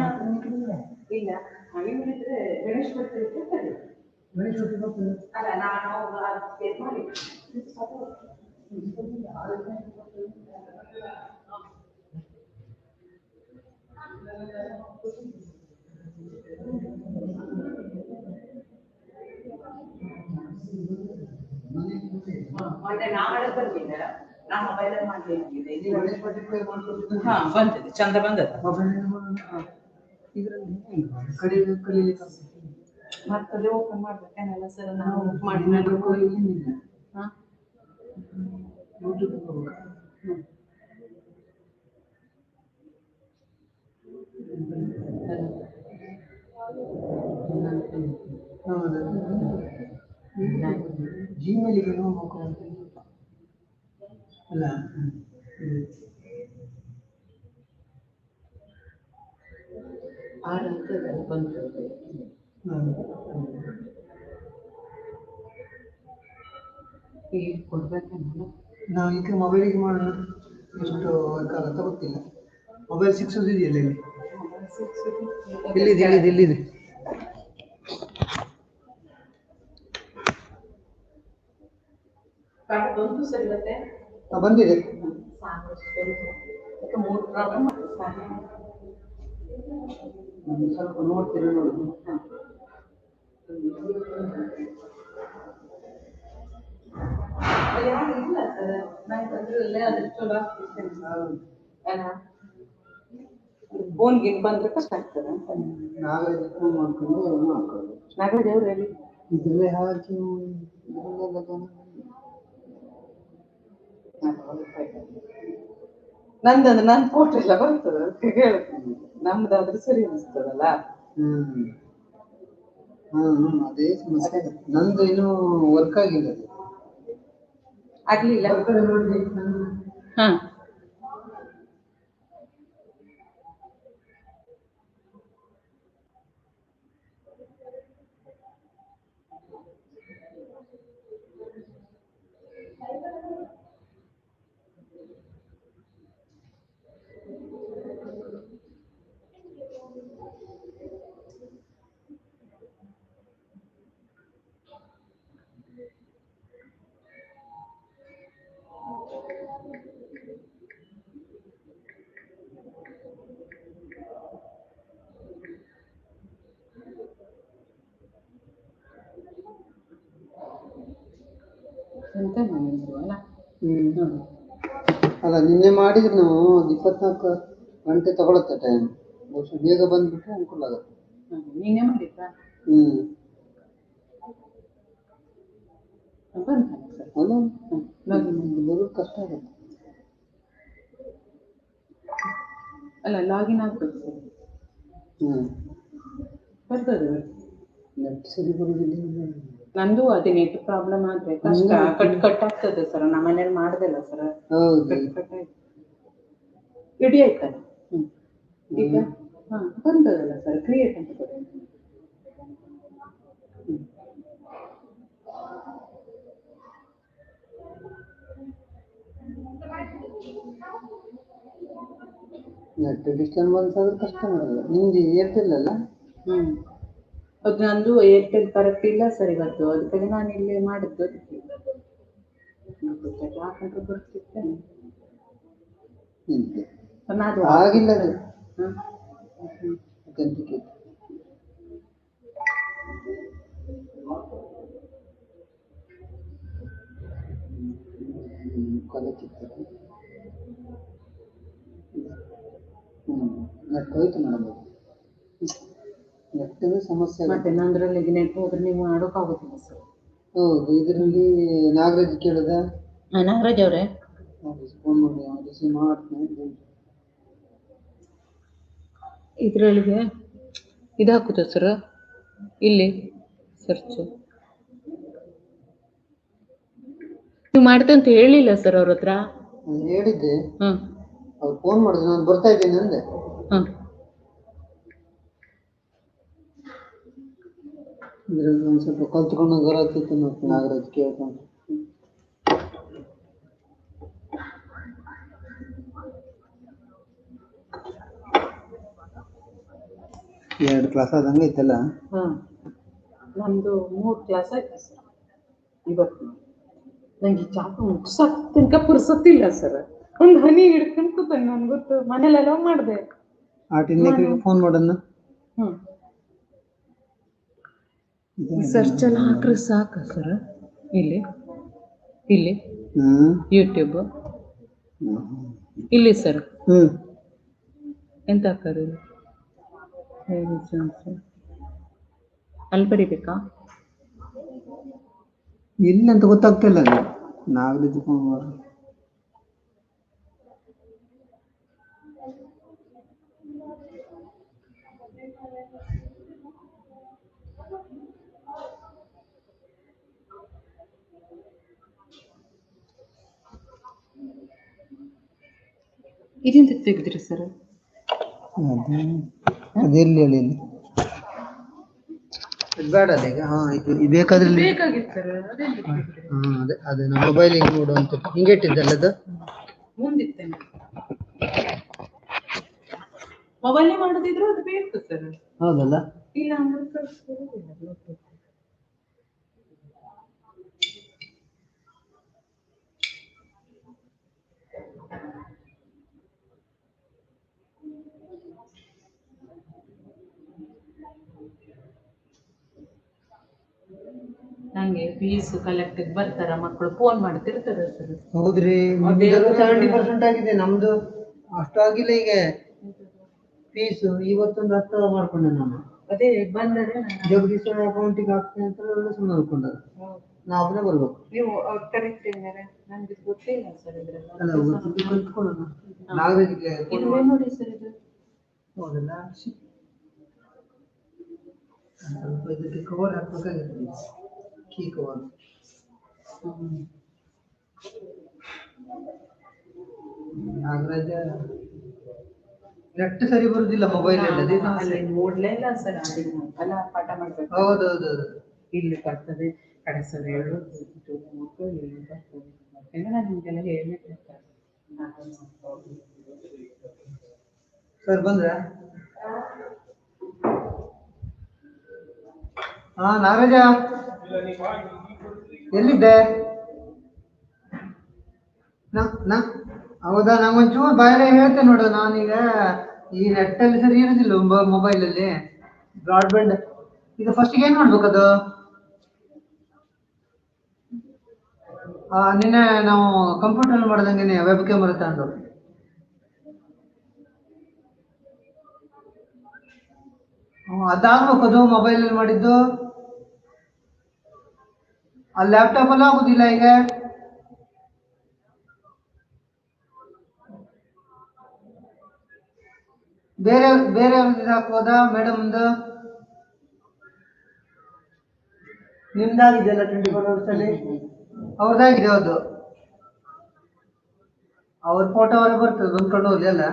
ಇಲ್ಲ ಹಾಗಿದ್ರೆ ಗಣೇಶ್ ಬರ್ತಿರ್ತಾರೆ ಅಲ್ಲ ನಾನು ಮಾಡಿ ಮೊನ್ನೆ ನಾಳೆ ಬಂದಿಲ್ಲ ನಾ ಮೊಬೈಲ್ ಮಾಡ್ಲಿಕ್ಕಿದೆ ಹಾ ಬಂದಿದೆ ಚಂದ ಬಂದದ ಮತ್ತದೇ ಓಪನ್ ಮಾಡ್ಬೇಕೇನಲ್ಲ ಸರ್ ನಾವು ಮಾಡಿ ಹಾ ಜಿಮೇಲಿಗೆ ಅಲ್ಲ ಕೊಡ್ಬೇಕೇನಲ್ಲ ನಾವು ಈಗ ಮೊಬೈಲಿಗೆ ಮಾಡೋಣ ಎಷ್ಟು ಕಾಲ ಅಂತ ಗೊತ್ತಿಲ್ಲ ಮೊಬೈಲ್ ಸಿಕ್ಸೋದು ಇದೆಯಲ್ಲ ಇಲ್ಲಿದೆ ಬಂದು ಸರ್ ಇವತ್ತೆ ಬಂದಿದೆ ಮೂರು ಪ್ರಾಬ್ಲಮ್ ಸ್ವಲ್ಪ ನೋಡ್ತೀರಿ ನೋಡಿ. ಇಲ್ಲ ಸರ್ ನಾನು ಅದ್ರಲ್ಲೇ ಅದ್ರ ಚಲೋ ಆಗ್ತದೆ ಫೋನ್ಗೆ ಬಂದ್ರೆ ಕಷ್ಟ ಆಗ್ತದೆ ಅಂತ ನಾವೇ ಫೋನ್ ಮಾಡ್ಕೊಂಡು ಮಾಡ್ಕೊಳ್ಳೋದು. ನಾಗರಾಜ್ ಅವ್ರು ಹೇಳಿ ಇದ್ರಲ್ಲೇ ಹಾಕಿ ನಂದಂದ್ರೆ ನನ್ನ ಫೋಟೋ ಎಲ್ಲ ಬರ್ತದೆ ಅದಕ್ಕೆ ಹೇಳ್ತೀನಿ ನಮ್ದಾದ್ರೆ ಸರಿ ಅನಿಸ್ತದಲ್ಲ. ಅದೇ ಸಮಸ್ಯೆ. ನಂದು ಇನ್ನೂ ವರ್ಕ್ ಆಗಿಲ್ಲ. ಆಗ್ಲಿಲ್ಲ. ಹಾ ಅಲ್ಲ ನಿನ್ನೆ ಮಾಡಿದ್ರೆ ನಾವು 24 ಗಂಟೆ ತಗೊಳುತ್ತೆ ಟೈಮ್. ಬಹುಶಃ ಬೇಗ ಬಂದ್ಬಿಟ್ರೆ ಅನುಕೂಲ ಆಗುತ್ತೆ. ನೀನೇ ಮಾಡಿದ್ರಾ? ಬರೋದು ಕಷ್ಟ ಆಗುತ್ತೆ. ಅಲ್ಲ ಲಾಗಿನ್ ಆಗ್ಬೇಕು ಸರ್. ಬರ್ತದೆ ನೆಟ್ ಸರಿ ಬರೋದಿಲ್ಲ. ನಂದು ಅದೇ ನೆಟ್ ಪ್ರಾಬ್ಲಮ್ ಆದ್ರೆ ಕಷ್ಟ ಕಟ್ ಆಗ್ತದೆ ಸರ್. ನಮ್ಮ ಮನೇಲಿ ಮಾಡ್ದಲ್ಲ ಸರ್. ರೆಡಿ ಆಯ್ತಲ್ಲ ಈಗ. ಹಾ ಬಂದದಲ್ಲ ಸರ್ ಕ್ರಿಯೇಟ್ ಅಂತ ಕೊಡಿ. ನೆಟ್ ಡಿಸ್ಟರ್ಬೆನ್ಸ್ ಆದ್ರೆ ಕಷ್ಟ ಮಾಡಲ್ಲ. ನಿಮ್ಗೆ ಏರ್ಟೆಲ್ ಅಲ್ಲ? ಅದು ನಂದು ಏರ್ಟೆಲ್ ಕರೆಕ್ಟ್ ಇಲ್ಲ ಸರ್ ಇವತ್ತು. ಅದಕ್ಕೆ ನಾನು ಇಲ್ಲಿ ಮಾಡಿದ್ದು. ಯಾಕಂದ್ರೆ ಬರ್ತಿರ್ತೇನೆ ಆಗಿಲ್ಲ ಅದು. ನೆಟ್ ಹೋಯ್ತು ಮೇಡಮ್. ನೆಟ್ ಸಮಸ್ಯೆ ಮತ್ತೆ ನಂದ್ರಲ್ಲಿ ನೆಟ್ ಹೋದ್ರೆ ನೀವು ಮಾಡೋಕ್ಕಾಗೋದಿಲ್ಲ ಸರ್. ಹೌದು. ಇದರಲ್ಲಿ ನಾಗರಾಜ್ ಕೇಳಿದ. ನಾಗರಾಜ್ ಅವರೇ ಫೋನ್ ಮಾಡಿ ರಿಸೀವ್ ಮಾಡ್ತೀನಿ. ಇದ್ರೊಳಗೆ ಇದು ಹಾಕುದ ಸರ್. ಇಲ್ಲಿ ಸರ್ಚ್ ನೀವು ಮಾಡ್ತಂತ ಹೇಳಿಲ್ಲ ಸರ್ ಅವ್ರ ಹತ್ರ? ಹೇಳಿದ್ದೆ. ಅವ್ರು ಫೋನ್ ಮಾಡಿದ್ರು, ನಾನು ಬರ್ತಾ ಇದ್ದೀನಿ ಅಂದೆ. ಇದ್ರಲ್ಲಿ ಒಂದು ಸ್ವಲ್ಪ ಕಲ್ತ್ಕೊಂಡು ಬರತ್ತಿತ್ತು ಮತ್ತು ನಾಗರಾಜ್ ಕೇಳ್ಕೊಂಡು. ಎರಡು ಕ್ಲಾಸ್ ಆದಂಗೆ ಐತಲ್ಲ. ನಮ್ದು 3 ಕ್ಲಾಸ್ ಆಯ್ತು ಸರ್ ಇವತ್ತು. ನಂಗೆ ಚಾಕು ಮುಗ್ಸಕ್ ತನಕ ಪುರ್ಸೊತ್ತಿಲ್ಲ ಸರ್. ಒಂದು ಹನಿ ಹಿಡ್ಕೊಂಡು ಕೂತಾನೆ. ನನ್ಗೆ ಗೊತ್ತು ಮನೇಲೆಲ್ಲ ಮಾಡಿದೆ. ಫೋನ್ ಮಾಡೋಣ. ಸರ್ಚ್ ಎಲ್ಲ ಹಾಕ್ರೆ ಸಾಕ ಸರ್. ಇಲ್ಲಿ ಇಲ್ಲಿ ಯೂಟ್ಯೂಬ್ ಇಲ್ಲಿ ಸರ್. ಎಂತ ಹಾಕೋದು ಅಲ್ಲಿ ಬರಿಬೇಕಾ? ಇಲ್ಲ ಅಂತ ಗೊತ್ತಾಗ್ತಿಲ್ಲ. ನಾಗರಾಜ್ ಫೋನ್ ಮಾಡಿ. ಇದೆಂತ ತೆಗೆದ್ರಿ ಸರ್? ಅದೆಲ್ಲಿ ಹೇಳಿ ಬೇಡ ಅಲ್ಲ ಈಗ. ಇದು ಬೇಕಾದ್ರೆ ಬೇಕಾಗಿತ್ತು ಸರ್. ಅದೇ ನಮ್ಮ ಮೊಬೈಲಿಗೆ ನೋಡುವಂತ ಹಿಂಗೆ ಇಟ್ಟಿದ್ದಲ್ಲ ಅದು ಮುಂದಿತ್ತೇನೆ. ಮೊಬೈಲ್ ಮಾಡೋದಿದ್ರು ಅದು ಬೇಕು ಸರ್. ಹೌದಲ್ಲ? ಇಲ್ಲ ಅಂದ್ರೆ ನಮ್ಗೆ ಫೀಸ್ ಕಲೆಕ್ಟ್ ಬರ್ತಾರ ಮಕ್ಕಳು ಫೋನ್ ಮಾಡ್ತಿರ್ತಾರ ಸರ್. ಹೌದ್ರಿ, 70% ಆಗಿದೆ, ನಮ್ದು ಅಷ್ಟು ಆಗಿಲ್ಲ. ಈಗ ಫೀಸ್ ಇವತ್ತೊಂದು 10 ಮಾಡ್ಕೊಂಡೆ ನಾನು. ಅದೇ ಬಂದರೆ ಜಗದೀಶ್ ಅಕೌಂಟಿಗೆ ಹಾಕ್ತೀನಿ ಅಂತ ಸುಮ್ಮನೆ ಅನ್ಕೊಂಡ. ನಾ ಒಬ್ಬನೇ ಬರ್ಬೇಕು. ನೀವು ಕರೆಕ್ಟ್ ಏನಾರ ನನ್ಗೆ ಗೊತ್ತಿಲ್ಲ ಸರ್ ಇದ್ರೆಲ್ಲ. ಕಲ್ತ್ಕೊಳ್ಳೋಣ. ನಾಗರಿಕರಿಗೆ ಇದು ನೋಡಿ ಸರ್, ಇದು ಹೌದಲ್ಲ, ಸ್ವಲ್ಪ ಇದಕ್ಕೆ ಕವರ್ ಹಾಕ್ಬೇಕಾಗಿತ್ತು, ಕೀ ಕವರ್. ನಾಗರಾಜ ನೆಟ್ ಸರಿ ಬರುದಿಲ್ಲ ಮೊಬೈಲ್ ಅಲ್ಲಿ, ನೋಡ್ಲೇ ಇಲ್ಲ ಸರ್. ಅಲ್ಲ ಪಾಠ ಮಾಡ್ಬೇಕು. ಹೌದೌದು, ಇಲ್ಲಿ ಬರ್ತದೆ ಕಡೆ ಸರ್ ಹೇಳೋದು ಇಲ್ಲಿ ಬರ್ತದೆ. ಯಾಕಂದ್ರೆ ನಾನು ನಿಮ್ಗೆಲ್ಲ ಹೇಳ್ಬಿಟ್ಟಿರ್ತಾರೆ. ಸರ್ ಬಂದ್ರ? ಹಾ ನಾಗರಾಜ ಎಲ್ಲಿದ್ದೆ? ಹೌದಾ, ನಂಗೊಂಚೂರು ಬಾಯಲ್ಲೇ ಹೇಳ್ತೇನೆ ನೋಡು. ನಾನೀಗ ಈ ನೆಟ್ಟಲ್ಲಿ ಸರಿ ಇರುದಿಲ್ಲ ಮೊಬೈಲಲ್ಲಿ, ಬ್ರಾಡ್ಬ್ಯಾಂಡ್. ಈಗ ಫಸ್ಟಿಗೆ ಏನ್ ಮಾಡ್ಬೇಕದು? ನಿನ್ನೆ ನಾವು ಕಂಪ್ಯೂಟರ್ ಮಾಡ್ದಂಗೆ ವೆಬ್ ಕ್ಯಾಮರಾ ತಗೊಂಡು ಅದಾಗ್ಬೇಕು. ಅದು ಮೊಬೈಲಲ್ಲಿ ಮಾಡಿದ್ದು ಆ ಲ್ಯಾಪ್ಟಾಪ್ ಅಲ್ಲಿ ಆಗುದಿಲ್ಲ ಈಗ. ಬೇರೆ ಬೇರೆ ಹಾಕ್ಬೋದಾ ಮೇಡಮ್? ನಿಮ್ದಾಗಿದೆಯಲ್ಲ 24 hours ಅಲ್ಲಿ, ಅವ್ರದ್ದಾಗಿದೆ. ಹೌದು, ಅವ್ರ ಫೋಟೋ ಅವ್ರಿಗೆ ಬರ್ತದೆ, ಬಂದ್ಕೊಂಡು ಹೋಗಿ ಅಲ್ಲ.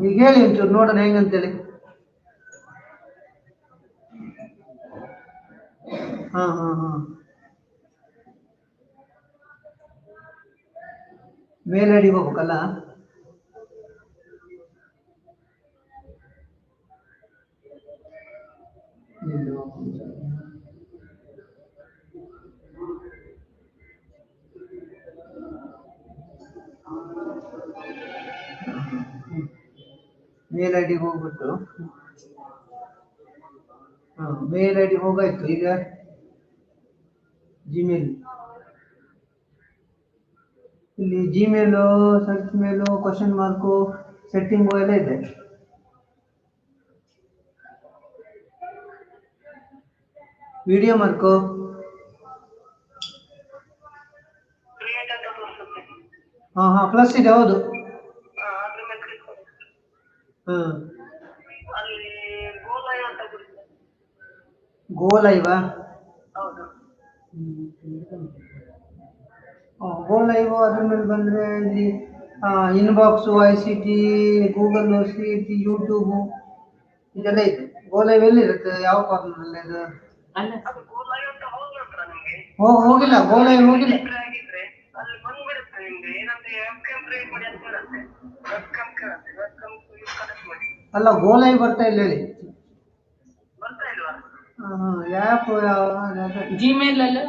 ಈಗ ಹೇಳಿ ಒಂಚೂರು ನೋಡೋಣ ಹೆಂಗಂತೇಳಿ. ಹಾ ಮೇಲ್ ಐಡಿಗೆ ಹೋಗ್ಬೇಕಲ್ಲ. ಮೇಲ್ ಐಡಿಗೆ ಹೋಗ್ಬಿಟ್ಟು ಮೇಲ್ ಐಡಿ ಹೋಗಾಯ್ತು. ಈಗ ಜಿಮೇಲ್, ಇಲ್ಲಿ ಜಿಮೇಲು, ಸರ್ಚ್ ಮೇಲು, ಕ್ವಶನ್ ಮಾರ್ಕು, ಸೆಟ್ಟಿಂಗು ಎಲ್ಲ ಇದೆ. ವಿಡಿಯೋ ಮಾರ್ಕು, ಪ್ಲಸ್ ಇದೆ. ಹೌದು, ಗೋ ಲೈವಾ? Go live. ಅದ್ರ ಮೇಲೆ ಬಂದ್ರೆ ಇಲ್ಲಿ ಇನ್ಬಾಕ್ಸು, ICT, ಗೂಗಲ್ CT, ಯೂಟ್ಯೂಬು ಇದೆಲ್ಲ ಇದೆ. ಗೋ ಲೈವ್ ಎಲ್ಲಿ ಇರುತ್ತೆ? ಯಾವ ಕಾರ್ನರ್ ಅಲ್ಲಿ ಇದು? ಹೋಗಿಲ್ಲ, ಗೋ ಲೈವ್ ಹೋಗಿಲ್ಲ. ಅಲ್ಲ, ಗೋ ಲೈವ್ ಬರ್ತಾ ಇಲ್ಲ ಹೇಳಿ. ಆ್ಯಪ್ ಜಿಮೇಲ್ ಅಲ್ಲೇ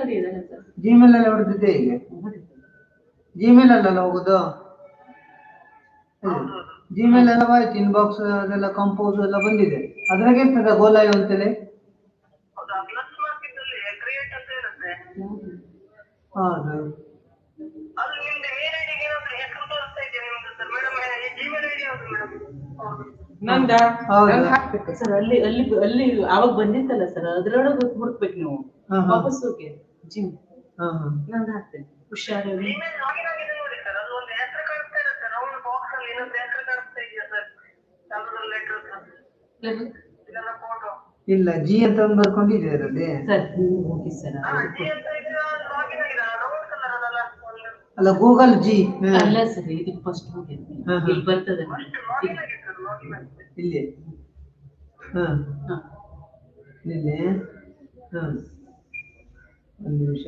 ಹೊಡೆದಿದ್ದೆ. ಈಗ ಜಿಮೇಲ್ ಅಲ್ಲ ಹೋಗುದು. ಜಿಮೇಲ್ ಎಲ್ಲ ಆಯ್ತು, ಇನ್ಬಾಕ್ಸ್ ಅದೆಲ್ಲ ಕಂಪೋಸ್ ಎಲ್ಲ ಬಂದಿದೆ. ಅದ್ರಾಗೆ ಇರ್ತದ ಗೋ ಲೈವ್ ಅಂತೇಳಿ. ಹೌದು, ಹಾಕ್ಬೇಕು ಸರ್. ಅಲ್ಲಿ ಅಲ್ಲಿ ಅಲ್ಲಿ ಅವಾಗ ಬಂದಿತ್ತಲ್ಲ ಸರ್, ಅದ್ರೊಳಗೆ ಹುಡುಕ್ಬೇಕು ನೀವು. ವಾಪಸ್ ಹೋಗಿ ಜಿಮ್ ನಂದು ಹಾಕ್ತೇನೆ. ಹುಷಾರು. ಇಲ್ಲ, ಜಿ ಅಂತ ಒಂದು ಬರ್ಕೊಂಡಿದೆ ಅದರಲ್ಲಿ ಸರ್. ಹೋಗಿ ಸರ್. ಅಲ್ಲ, ಗೂಗಲ್ ಜಿ ಅಲ್ಲ ಸರ್, ಇದು ಫಸ್ಟ್ ಹೋಗಿ ಇಲ್ಲಿ ಬರ್ತದೆ ಇಲ್ಲಿ. ಇಲ್ಲಿ ಒಂದು ನಿಮಿಷ.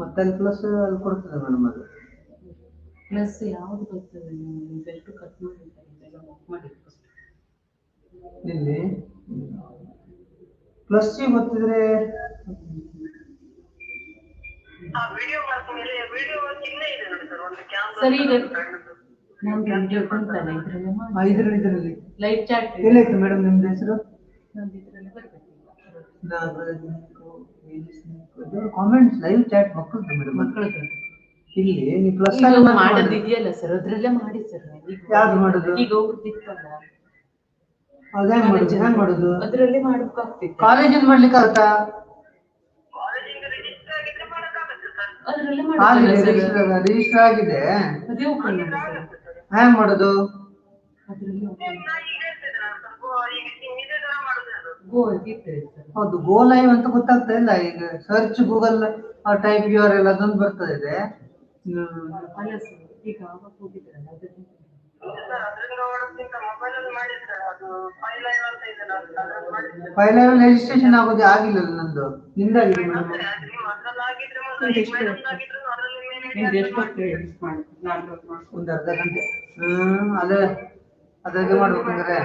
ಮತ್ತೆ ಅಲ್ಲಿ ಪ್ಲಸ್ ಅಲ್ಲಿ ಕೊಡ್ತದೆ ಮೇಡಮ್. ಅದು ಪ್ಲಸ್ ಯಾವ್ದು ಬರ್ತದೆ? ಬೆಲ್ಟ್ ಕಟ್ ಮಾಡಿ ಇಲ್ಲಿ ಪ್ಲಸ್ ಗೊತ್ತಿದ್ರೆ ಸರಿ. ನಮ್ಗೆ ವಿಡಿಯೋ ಬಂತಲ್ಲ ಇದ್ರಲ್ಲಿ ಇದರಲ್ಲಿ ಲೈವ್ ಚಾಟ್ ಎಲ್ಲೈತೆ ಮೇಡಮ್ ನಿಮ್ದು ಹೆಸರು? ನಂದು ಇದ್ರಲ್ಲಿ ಬರ್ಬೇಕು. ಕಾಮೆಂಟ್ಸ್ ಲೈವ್ ಚಾಟ್ ಮಕ್ಕಳದ್ದು ಮೇಡಮ್ ಮಕ್ಕಳದ್ದು ಇಲ್ಲಿ ನೀವು ಪ್ಲಸ್ ಮಾಡೋದಿದೆಯಲ್ಲ ಸರ್ ಅದ್ರಲ್ಲೇ ಮಾಡಿ ಸರ್. ಯಾವ್ದು ಮಾಡೋದು? ಈಗ ಹೋಗ್ತಿತ್ತಲ್ಲ ಅದು ಹೆಂಗ್ ಮಾಡೋದು ಅದ್ರಲ್ಲೇ ಮಾಡ್ಬೇಕಾಗ್ತಿತ್ತು. ಕಾಲೇಜಿಂದ ಮಾಡ್ಲಿಕ್ಕೆ ಆಗುತ್ತಾ? ಅದ್ರಲ್ಲೇ ರಿಜಿಸ್ಟರ್ ಆಗಿದೆ. ಅದೇ ಓಪನ್ ಮಾಡಿ ಸರ್. ಹೆಂಗ್ ಮಾಡೋದು? ಅದ್ರಲ್ಲಿ ಗೋ ಆಗಿತ್ತು ಸರ್. ಹೌದು, ಗೋ ಲೈವ್ ಅಂತ ಗೊತ್ತಾಗ್ತಾ ಇಲ್ಲ. ಈಗ ಸರ್ಚ್ ಗೂಗಲ್ ಟೈಪ್ URL ಅದೊಂದು ಬರ್ತದೆ ಇದೆ. ಅಲ್ಲ ಸರ್ ಈಗ ಆವಾಗ ಹೋಗಿದ್ರಲ್ಲ ಅದಕ್ಕೆ ಫೈಲ್ ಲೈವ್ ರಿಜಿಸ್ಟ್ರೇಷನ್ ಆಗೋದೇ ಆಗಿಲ್ಲ ನಂದು. ನಿಂದಾಗಿದೆ ಮೇಡಮ್. ಒಂದು ಅರ್ಧ ಗಂಟೆ. ಅದಾಗೆ ಮಾಡ್ಬೇಕಂದ್ರೆ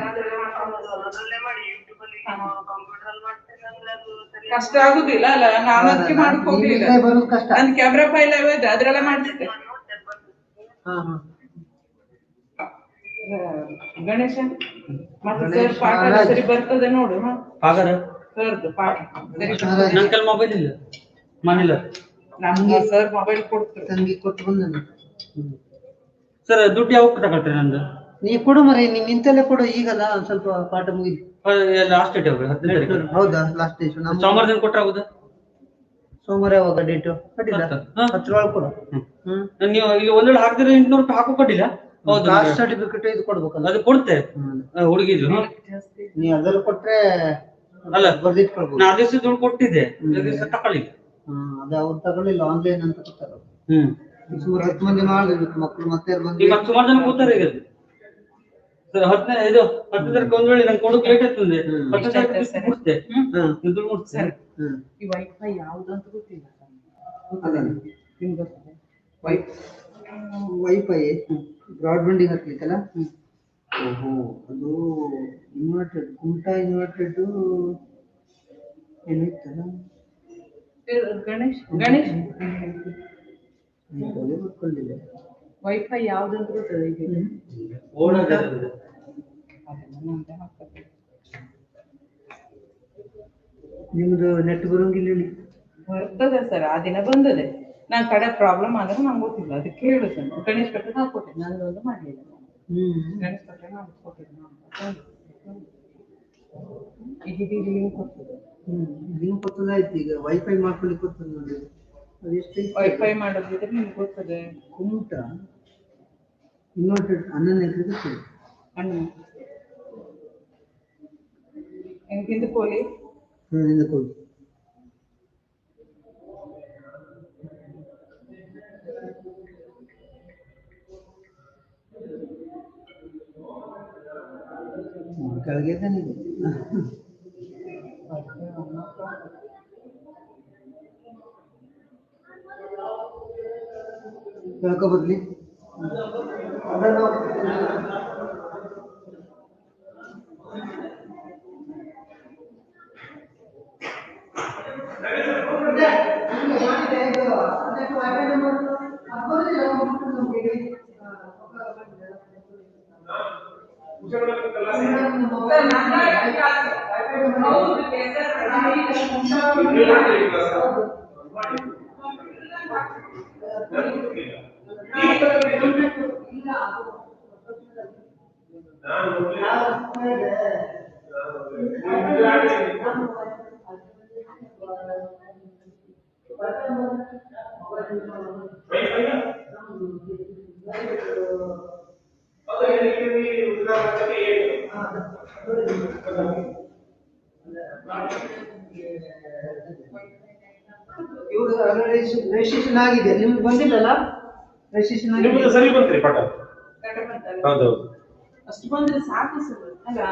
ಕಷ್ಟ ಆಗುದಿಲ್ಲ ಅಲ್ಲ. ನಾನು ಅದಕ್ಕೆ ಮಾಡಕ್ ಹೋಗ್ಲಿಲ್ಲ. ಬರೋದು ಕಷ್ಟ. ನನ್ ಕ್ಯಾಮ್ರಾ ಫೈಲ್ ಇದೆ ಅದ್ರೆಲ್ಲ ಮಾಡಿದ್ದೆ. ಗಣೇಶ ಮತ್ತೆ ಸರ್ ಪಾಠ ಸರಿ ಬರ್ತದೆ ನೋಡು. ಸರ್ದು ಪಾಠ ಸರಿ ಅಂಕಲ್ ಮೊಬೈಲ್ ಇಲ್ಲ ಮನೇಲಿ. ನಮ್ಗೆ ಸರ್ ಮೊಬೈಲ್ ಕೊಡ್ತಾರೆ. ತಂಗಿ ಕೊಟ್ಟು ಬಂದ ಸರ್ ದುಡ್ಡು ಯಾವಾಗ ತಗೊಳ್ತೀರಿ ನಂದು? ನೀ ಕೊಡು ಮರಿ, ನೀನ್ ನಿಂತಲ್ಲೇ ಕೊಡು. ಈಗಲ್ಲ ಒಂದ್ ಸ್ವಲ್ಪ ಪಾಠ ಮುಗಿದು ಲಾಸ್ಟ್ ಡೇಟ್ ಯಾವಾಗ? 15 ತಾರೀಕು. ಹೌದಾ? ಲಾಸ್ಟ್ ಡೇಟ್ ಸೋಮವಾರ ದಿನ ಕೊಟ್ರೆ ಆಗುದಾ? ಸೋಮವಾರ ಯಾವಾಗ ಡೇಟು? ಕಟ್ಟಿಲ್ಲ 10 ಒಳಗೆ ಕೊಡು. ನೀವು ಇಲ್ಲಿ ಒಂದೊಳ್ಳೆ ಹಾಕಿದ್ರೆ 800 ರೂಪಾಯಿ ಹಾಕೋ ಕೊಟ್ಟಿಲ್ಲ. ಹೌದು, ಕಾಸ್ಟ್ ಸರ್ಟಿಫಿಕೇಟ್ ಇದು ಕೊಡ್ಬೇಕಲ್ಲ. ಅದು ಕೊಡ್ತೆ ಹುಡುಗಿದು. ನೀ ಅದೆಲ್ಲ ಕೊಟ್ರೆ ಅಲ್ಲ ಬರ್ದಿಟ್ಕೊಳ್ಬಹುದು. ನಾ ದಿವಸ ದುಡ್ಡು ಕೊಟ್ಟಿದ್ದೆ, ದಿವಸ ತಕೊಳ್ಳಿಲ್ಲ. ಅದು ಅವ್ರು ತಗೊಳ್ಳಿಲ್ಲ, ಆನ್ಲೈನ್ ಅಂತ ಕೊಟ್ಟಾರ. ಸುಮಾರು 10 ಮಂದಿ ಮಾಡ್ಬೇಕು ಮಕ್ಕಳು. ಮತ್ತೆ ಈಗ ಸುಮಾರು ಜನ ಕೂತಾರೆ. ಈಗ ಸರ್ 15 ಒಂದ್ ವೇಳೆ ನಂಗೆ ಕೊಡೋಕೆ ಲೇಟ್ ಆಗ್ತದೆ. 10 ತಾರೀಕು ಮುಟ್ತೆ ದುಡ್ಡು ಮುಟ್ತೆ. ಈ ವೈಫೈ ಯಾವ್ದು ಅಂತ ಗೊತ್ತಿಲ್ಲ ವೈಫೈ ಬ್ರಾಡ್ಬ್ಯಾಂಡಿಂಗ್ ಹಾಕ್ಲಿಕ್ಕಲ್ಲ. ಓಹೋ, ಅದು ಇನ್ವರ್ಟೆಡ್ ಕುಂಟಾ ಇನ್ವರ್ಟೆಡ್ ಏನಿತ್ತಲ್ಲ. ಗಣೇಶ್ ಗೊತ್ತಿಲ್ಲ. ವೈಫೈ ಯಾವ್ದು ಅಂತ ಗೊತ್ತದ? ಈಗ ನಿಮ್ದು ನೆಟ್ ಬರೋಂಗಿಲ್ಲ ಹೇಳಿ. ಬರ್ತದೆ ಸರ್, ಆ ದಿನ ಬಂದದೆ. ನಾನ್ ಕಡೆ ಪ್ರಾಬ್ಲಮ್ ಆದ್ರೆ ನಂಗೆ ಗೊತ್ತಿಲ್ಲ, ಅದಕ್ಕೆ ಹೇಳುದು. ಗಣೇಶ್ ಕಟ್ಟೆ ಹಾಕೊಟ್ಟೆ, ನಂದೊಂದು ಮಾಡಲಿಲ್ಲ. ಗಣೇಶ್ ಕಟ್ಟೆ ಈಗ ಲಿಂಕ್ ಕೊಡ್ತದೆ. ಲಿಂಕ್ ಗೊತ್ತದಾಯ್ತು. ಈಗ ವೈಫೈ ಮಾಡ್ಕೊಳ್ಳಿಕ್ಕೆ ಗೊತ್ತದ ನೋಡಿ. ವೈಫೈ ಮಾಡೋದಿದ್ರೆ ನಿಮ್ಗೆ ಗೊತ್ತದೆ. ಕುಂಟ ಇನ್ವರ್ಟೆಡ್ ಅನ್ನನ ಅಣ್ಣ ಹಿಂದಕೋಲಿ ಹಿಂದಕೋಲಿ ಕೆಳಗೆ ಕೇಳ್ಕೊ ಬರ್ಲಿ. ರಿಜಿಸ್ಟ್ರೇಷನ್ ಆಗಿದೆ, ನಿಮ್ಗೆ ಬಂದಿಲ್ಲಲ್ಲ? ರಿಜಿಸ್ಟ್ರೇಷನ್ ಆಗಿದೆ. ಸರಿ ಬಂತ್ರಿ ಪಾಠ? ಹೌದು, ಅಷ್ಟು ಬಂದ್ರೆ ಸಾಕು ಸರ್.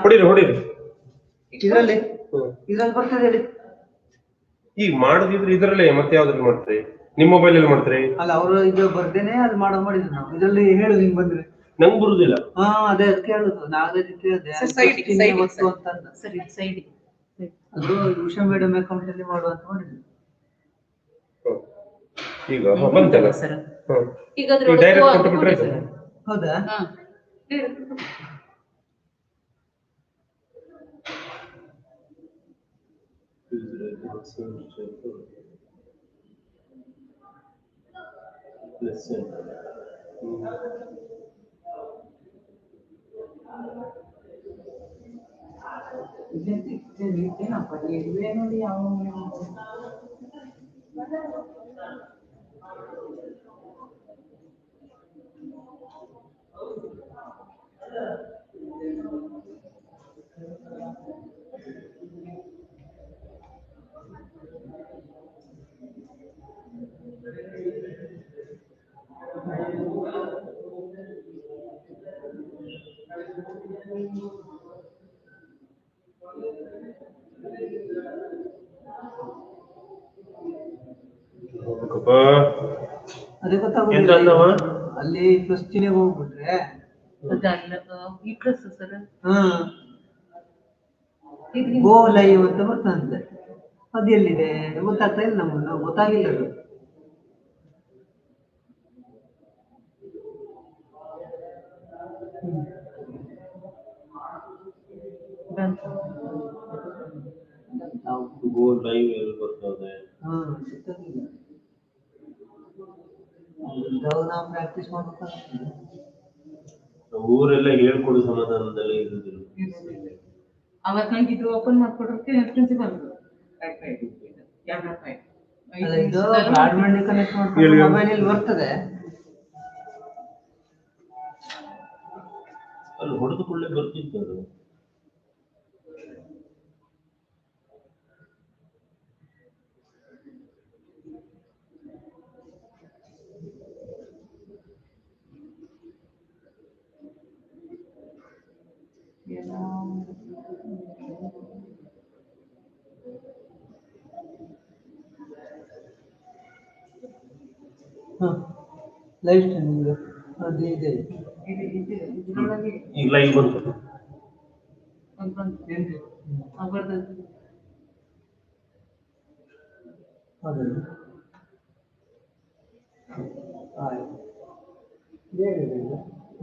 ಹೊಡಿರಿ ಇದರಲ್ಲಿ ಬರ್ತದೆ ಹೇಳಿ. ಈಗ ಮಾಡೋದಿದ್ರೆ ಇದ್ರಲ್ಲೇ ಮತ್ತೆ ಯಾವ್ದ್ರಲ್ಲಿ ಮಾಡ್ತೀರಿ? ನಿಮ್ಮ ಮೊಬೈಲ್ ಅಲ್ಲಿ ಮಾಡ್ತೀರಿ? ಅಲ್ಲ, ಅವರು ಇದು ಬರ್ದೇನೆ ಅಲ್ಲಿ ಮಾಡಿದ್ರು ನಾವು. ಇದರಲ್ಲಿ ಹೇಳು ನಿಂಗೆ ಬಂದ್ರೆ. ನಂಗೆ ಬರುದಿಲ್ಲ. ಅದೇ ಅದಕ್ಕೆ ಹೇಳುದು. ನಾಳೆ ಕೇಳಿದೆ ಅದು ಉಷಾ ಮೇಡಮ್ ಅಕೌಂಟ್ ಅಲ್ಲಿ ಮಾಡುವಂತ ಮಾಡಿದ್ರು. ಈಗ ಬಂತಲ್ಲ ಸರ್, ಈಗ ಡೈರೆಕ್ಟ್ ಕೊಟ್ಟುಬಿಟ್ರೆ ಹೌದಾ? ಇದೇನಪ್ಪ ಇದುವೇ ನೋಡಿ ಯಾವ ಅದೇ ಗೊತ್ತಾಗೋದಿಲ್ಲ. ಅಲ್ಲಿ ಕ್ವಶ್ಚನಿಗೆ ಹೋಗ್ಬಿಟ್ರೆ ಈ ಪ್ಲಸ್ ಸರ್ ಗೋ ಲೈವ್ ಅಂತ ಬರ್ತಂತೆ. ಅದು ಎಲ್ಲಿದೆ ಗೊತ್ತಾಗ್ತಾ ಇಲ್ಲ ನಮ್ಗೆ, ನಾವು ಗೊತ್ತಾಗಿಲ್ಲ ಅದು. ಗೋ ಲೈವ್ ಎಲ್ಲಿ ಬರ್ತದೆ? ಗೊತ್ತಾಗಿಲ್ಲ. ನಾವು ಪ್ರಾಕ್ಟೀಸ್ ಮಾಡ್ಬೇಕಾಗ್ತದೆ. ಊರೆಲ್ಲ ಹೇಳ್ಕೊಡು ಸಮಾಧಾನದಲ್ಲಿ ಇರುದಿಲ್ಲ. ಅವತ್ತು ನಂಗೆ ಇದು ಓಪನ್ ಮಾಡ್ಕೊಡೋಕೆ ಪ್ರಿನ್ಸಿಪಲ್ ಇದು ಬ್ರಾಡ್ಬ್ಯಾಂಡ್ ಕನೆಕ್ಟ್ ಮಾಡ್ಕೊಂಡು ಮೊಬೈಲ್ ಬರ್ತದೆ. ಅಲ್ಲಿ ಹೊಡೆದುಕೊಳ್ಳೆ ಬರ್ತಿತ್ತು ಅದು. ಲೈವ್ ಸ್ಟ್ರೀಮಿಂಗ್ ಅದು ಇದೆ. ಈಗ ಲೈವ್ ಬಂತು. ಆಯ್ತು ಬೇಗ